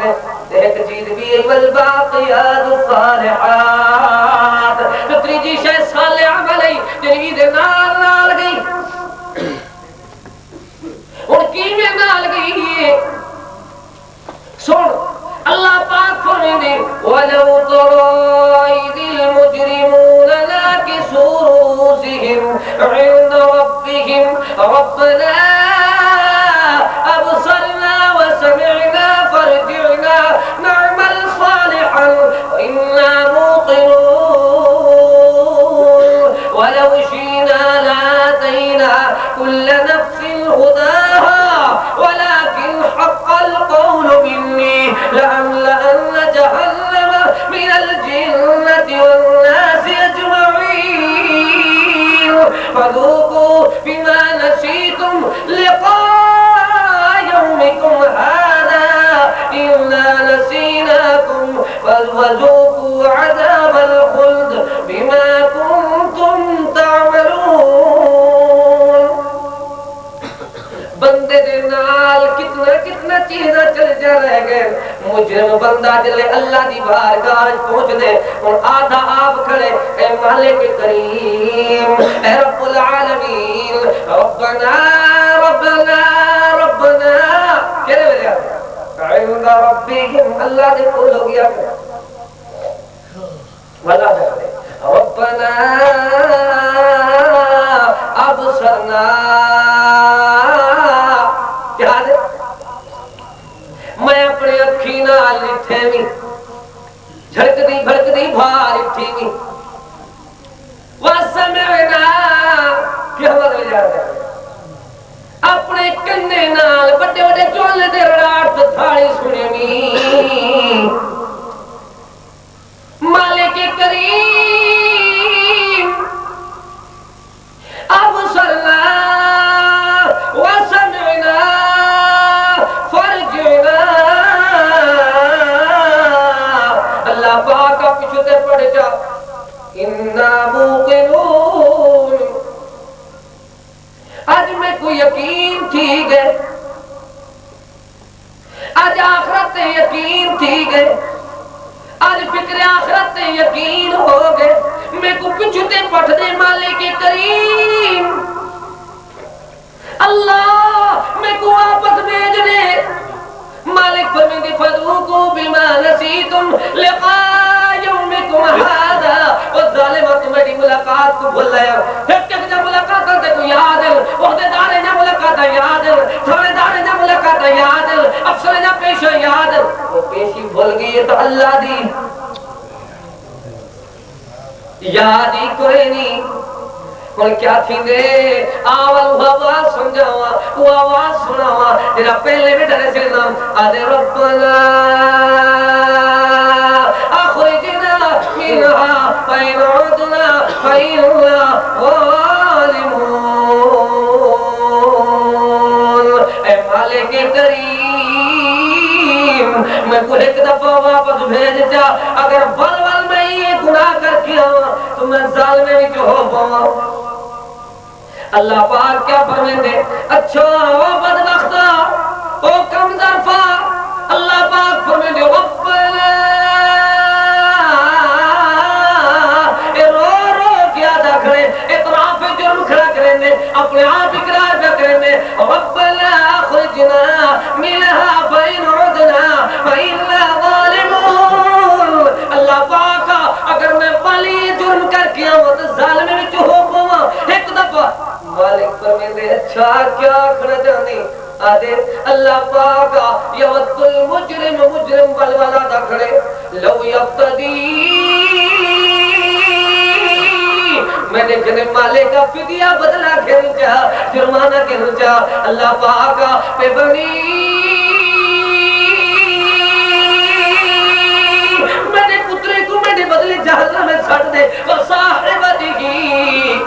ایک چیز بھی والباقیات الصالحات تیجی شے صالح عمل ہے جڑی دے نال گئی اور کیویں نال گئی سن اللہ پاک فرمائے ولو ترى المجرمون ناكسوا رؤوسهم عند ربهم ربنا أبصرنا وسمعنا فارجعنا نعمل صالحا إنا موقنون ولو شئنا لآتينا كل نفس هداها ولكن حق القول مني لأملأن جهنم من الجنة والناس أجمعين فذوقوا بما نسيتم لقاء يومكم هذا إنا نسيناكم فذوقوا عذاب الخلد بما كنتم تعملون بندے دے نال کتنا کتنا چیزاں چل جا رہ گئے مجرم بندہ جلے اللہ دی بارگاہ پہنچ دے اور آدھا آپ کھڑے اے مالک کریم اے رب العالمین ربنا ربنا ربنا کہنے والے عند ربهم اللہ دے قول ہو گیا ولا دے ربنا ابصرنا کیا دے میں اپنے اکھی نال لٹھے وی جھڑکدی بھڑکدی بھار اٹھی وی واسمعنا کیا مطلب جا رہا ہے اپنے کنے نال بڑے بڑے چولے دے راڑ تے تھاڑی سنے وی مالک کریم ابصرنا وسمعنا فرجنا اللہ پاک پیچھے تے پڑھ جا انا موقنون آج میں کو یقین تھی گئے آج آخرت یقین تھی گئے آج فکر آخرت یقین ہو گئے میں کو پچھتے پٹھ دے مالک کریم اللہ میں کو واپس بھیج دے مالک فرمیندی فذوقوا بما نسیتم لقاء یومکم ھذا والظالمہ تمہاری ملاقات کو بھول لیا پھر تک جب ملاقات کرتے تو یاد ہے عہدیدار نے ملاقات یاد ہے تھانے دار نے ملاقات یاد ہے افسر نے پیش یاد ہے وہ پیشی بھول گئی تو اللہ دی یاد ہی کوئی نہیں اور کیا تھی دے آوال آواز سمجھاوا وہ آواز سناوا تیرا پہلے بھی ڈرے سے نام آدھے ربنا اخرجنا منها فإن عدنا فإنا ظالمون اے مالک کریم میں کو ایک دفعہ واپس بھیج جا اگر بلول میں یہ گناہ کر کیا تو میں ظالمے بھی جو ہو پاؤں اللہ پاک کیا فرمائیں اچھا وہ بدبختہ وہ کم ظرفہ اللہ پاک فرمائیں ربنا رو رو کیا دا کھڑے اطراف جرم کھڑا کریں اپنے آپ اقرار پہ کریں ربنا اخرجنا منها فإن عدنا فإنا ظالمون اللہ پاک اگر میں والی جرم کر کیا ہوں تو ظالم میں جو ہو پاؤں ایک دفعہ مالک فرمیندے اچھا کیا کھڑا جانے آدھے اللہ پاکا یود المجرم مجرم بلوالا دا کھڑے لو یفتدی میں نے کہنے مالک کا فدیہ بدلا کھیل چاہ جرمانہ کھیل چاہ اللہ پاکا پہ بنی میں نے پترے کو میں نے بدلے جہنم میں سڑ دے اور صاحبتی کی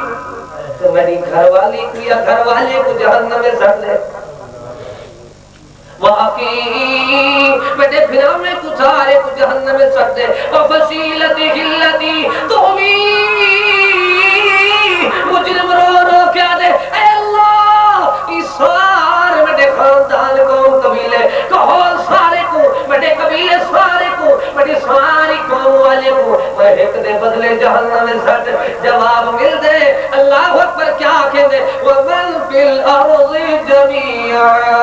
تو میری گھر والی کو یا گھر والے کو جہنم میں سڑ دے واقعی میں نے پھر میں کو سارے کو جہنم میں سڑ دے وفصیلتی ہلتی تومی مجرم رو رو کیا دے اے اللہ اس سارے میں نے خاندان قوم قبیلے کہول سارے کو میں نے قبیلے سارے کو میں نے ساری قوم والے کو میں ایک دے بدلے جہنم میں سڑ جواب مل دے اللہ اکبر کیا کہیں دے وَمَنْ فِي الْأَرْضِ جَمِيعًا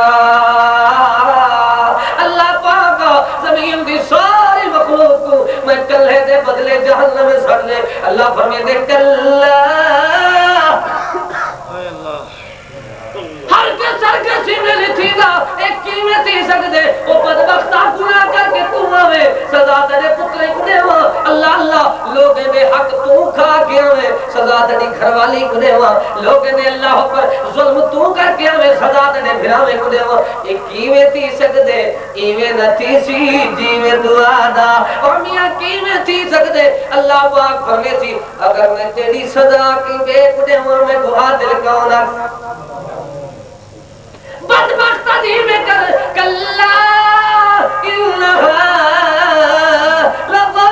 اللہ پاکا زمین دی ساری مخلوق کو میں کلے دے بدلے جہنم میں سڑ لے اللہ فرمائے دے کلّا ہر کے سر کے سینے لکھی دا ایک قیمت ہی سکتے وہ بدبختہ گناہ کر کے تم آوے سزا تیرے پترے کو دیوا اللہ اللہ لوگے نے حق تو کھا کے آوے سزا تیری گھر والی کو دیوا لوگے نے اللہ پر ظلم تو کر کے آوے سزا تیرے بھراوے کو دیوا ایک قیمت ہی سکتے ایویں نہ تھی سی جیویں دعا دا اور میاں قیمت ہی سکتے اللہ پاک فرمے سی اگر میں تیری سزا کی بے کو دیوا میں کو عادل کونا بدبختہ دی میں کر کلا انہا لظا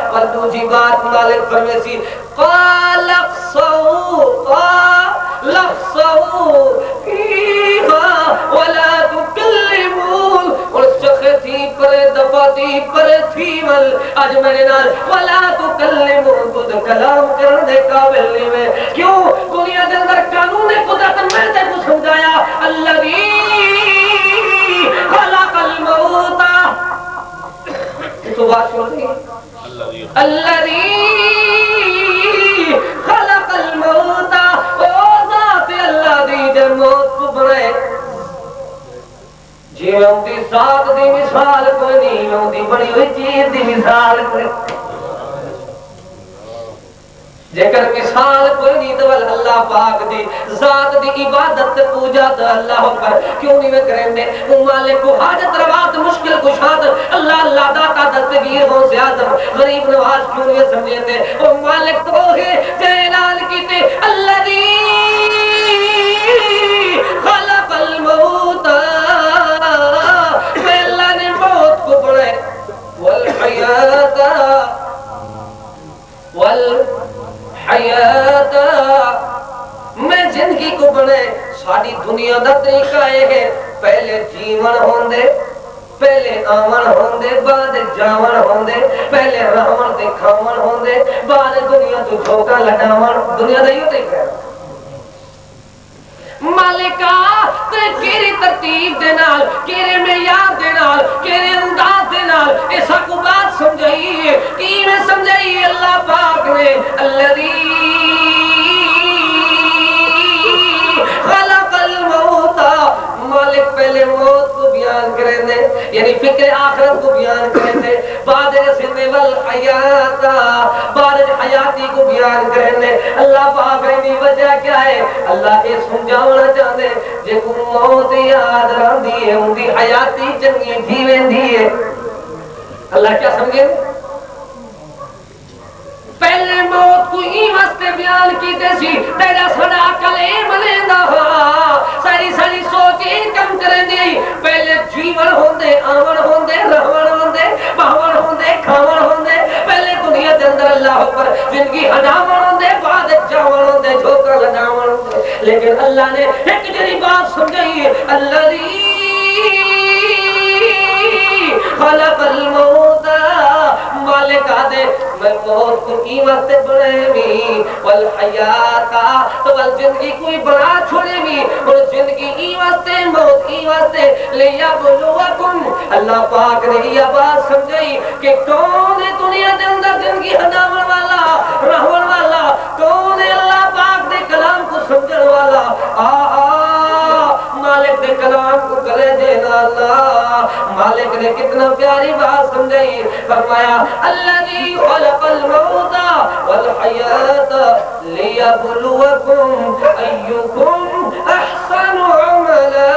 اور دوجی بات مالک فرمے سی قال اخصو فیہا اج میرے نال ولا تکلم خود کلام کرن دے قابل نہیں میں کیوں دنیا دے اندر قانون قدرت میں تے کو سمجھایا الذی خلق الموت تو بات سنو الذی خلق الموت او ذات اللہ دی دے موت کو بنائے جی میں ان کی ذات دی مثال کوئی نہیں میں ان کی بڑی ہوئی چیز دی مثال کوئی جیکر مثال کوئی نہیں تو اللہ پاک دی ذات دی عبادت پوجا تو اللہ پر کیوں نہیں میں کریں دے وہ مالک کو حاجت روات مشکل کشاد اللہ اللہ داتا دستگیر ہو زیادہ غریب نواز کیوں نہیں سمجھے دے وہ مالک تو ہے جیلال کی تے اللہ دی خلق الموت میں اللہ نے موت کو بڑھے والحیات حیات میں زندگی کو بنے ساری دنیا دا طریقہ ہے پہلے جیون ہوندے پہلے آمن ہوندے بعد جاون ہوندے پہلے رہون دے کھاون ہوندے بعد دنیا تو جھوکا لگاون دنیا دا یہ طریقہ ہے مالکا تے کیری ترتیب دے نال کیرے معیار دے نال کیرے انداز دے نال ایسا کو بات سمجھائی کی میں سمجھائی اللہ پاک نے الذی خلق الموت مالک پہلے موت کو بیان کریں دے یعنی فکر آخرت کو بیان کریں دے بعد زندے والحیات بعد حیاتی کو بیان کریں دے اللہ پاک نے وجہ کیا ہے اللہ یہ سمجھاونا چاہتے جے کو موت یاد رہن دی ہے ان کی حیاتی چنگی جیویں دی ہے اللہ کیا سمجھے پہلے موت کو ہی واسطے بیان کیتے سی تیرا سڑا کلے ملیندہ ساری ساری سوچیں کم کریں دی پہلے جیون ہوندے آون ہوندے رہون ہوندے باون ہوندے کھاون ہوندے پہلے دنیا دے اندر اللہ پر زندگی ہجاون ہوندے بعد جاون ہوندے جھوکا لگاون ہوندے لیکن اللہ نے ایک جنی بات سمجھائی الذی خلق الموت مالک آدھے میں موت کو کی وقت بڑھے بھی والحیات تو زندگی کوئی بنا چھوڑے بھی اور زندگی ای واسطے موت ای واسطے لیبلوکم اللہ پاک نے یہ بات سمجھائی کہ کون ہے دنیا دے اندر زندگی ہناون والا رہون والا کون ہے اللہ پاک دے کلام کو سمجھن والا مالک دے کلام کو کرے دینا اللہ مالک نے کتنا پیاری بات سمجھائی فرمایا الذی خلق الموت والحیات لیبلوکم ایکم احسن عملا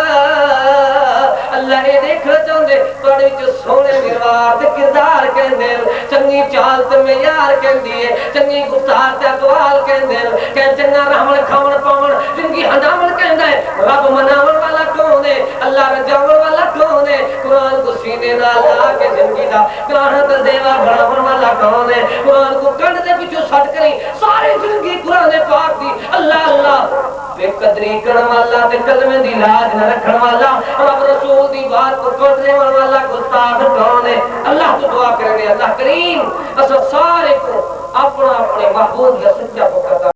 اللہ یہ دیکھنا چاہتے تھوڑے جو سونے میروار تے کردار کہندے چنگی چال تے معیار کہندی ہے چنگی گفتار تے اقوال کہندے کہ چنگا رہون کھاون پاون زندگی ہنڈاون کہندا ہے رب مناون والا کون ہے اللہ رجاون والا کون ہے قرآن کو سینے نال لا کے زندگی دا قرآن تے دیوا بناون والا کون ہے قرآن کو کنڈ دے پچھوں سٹ کریں ساری زندگی قرآن پاک دی اللہ اللہ بے قدری کرن والا تے کلمے دی لاج نہ رکھن والا رب رسول دی بات کو توڑنے والا گستاخ کون ہے اللہ تو دعا کریں گے اللہ کریم اسا سارے کو اپنا اپنے محبوب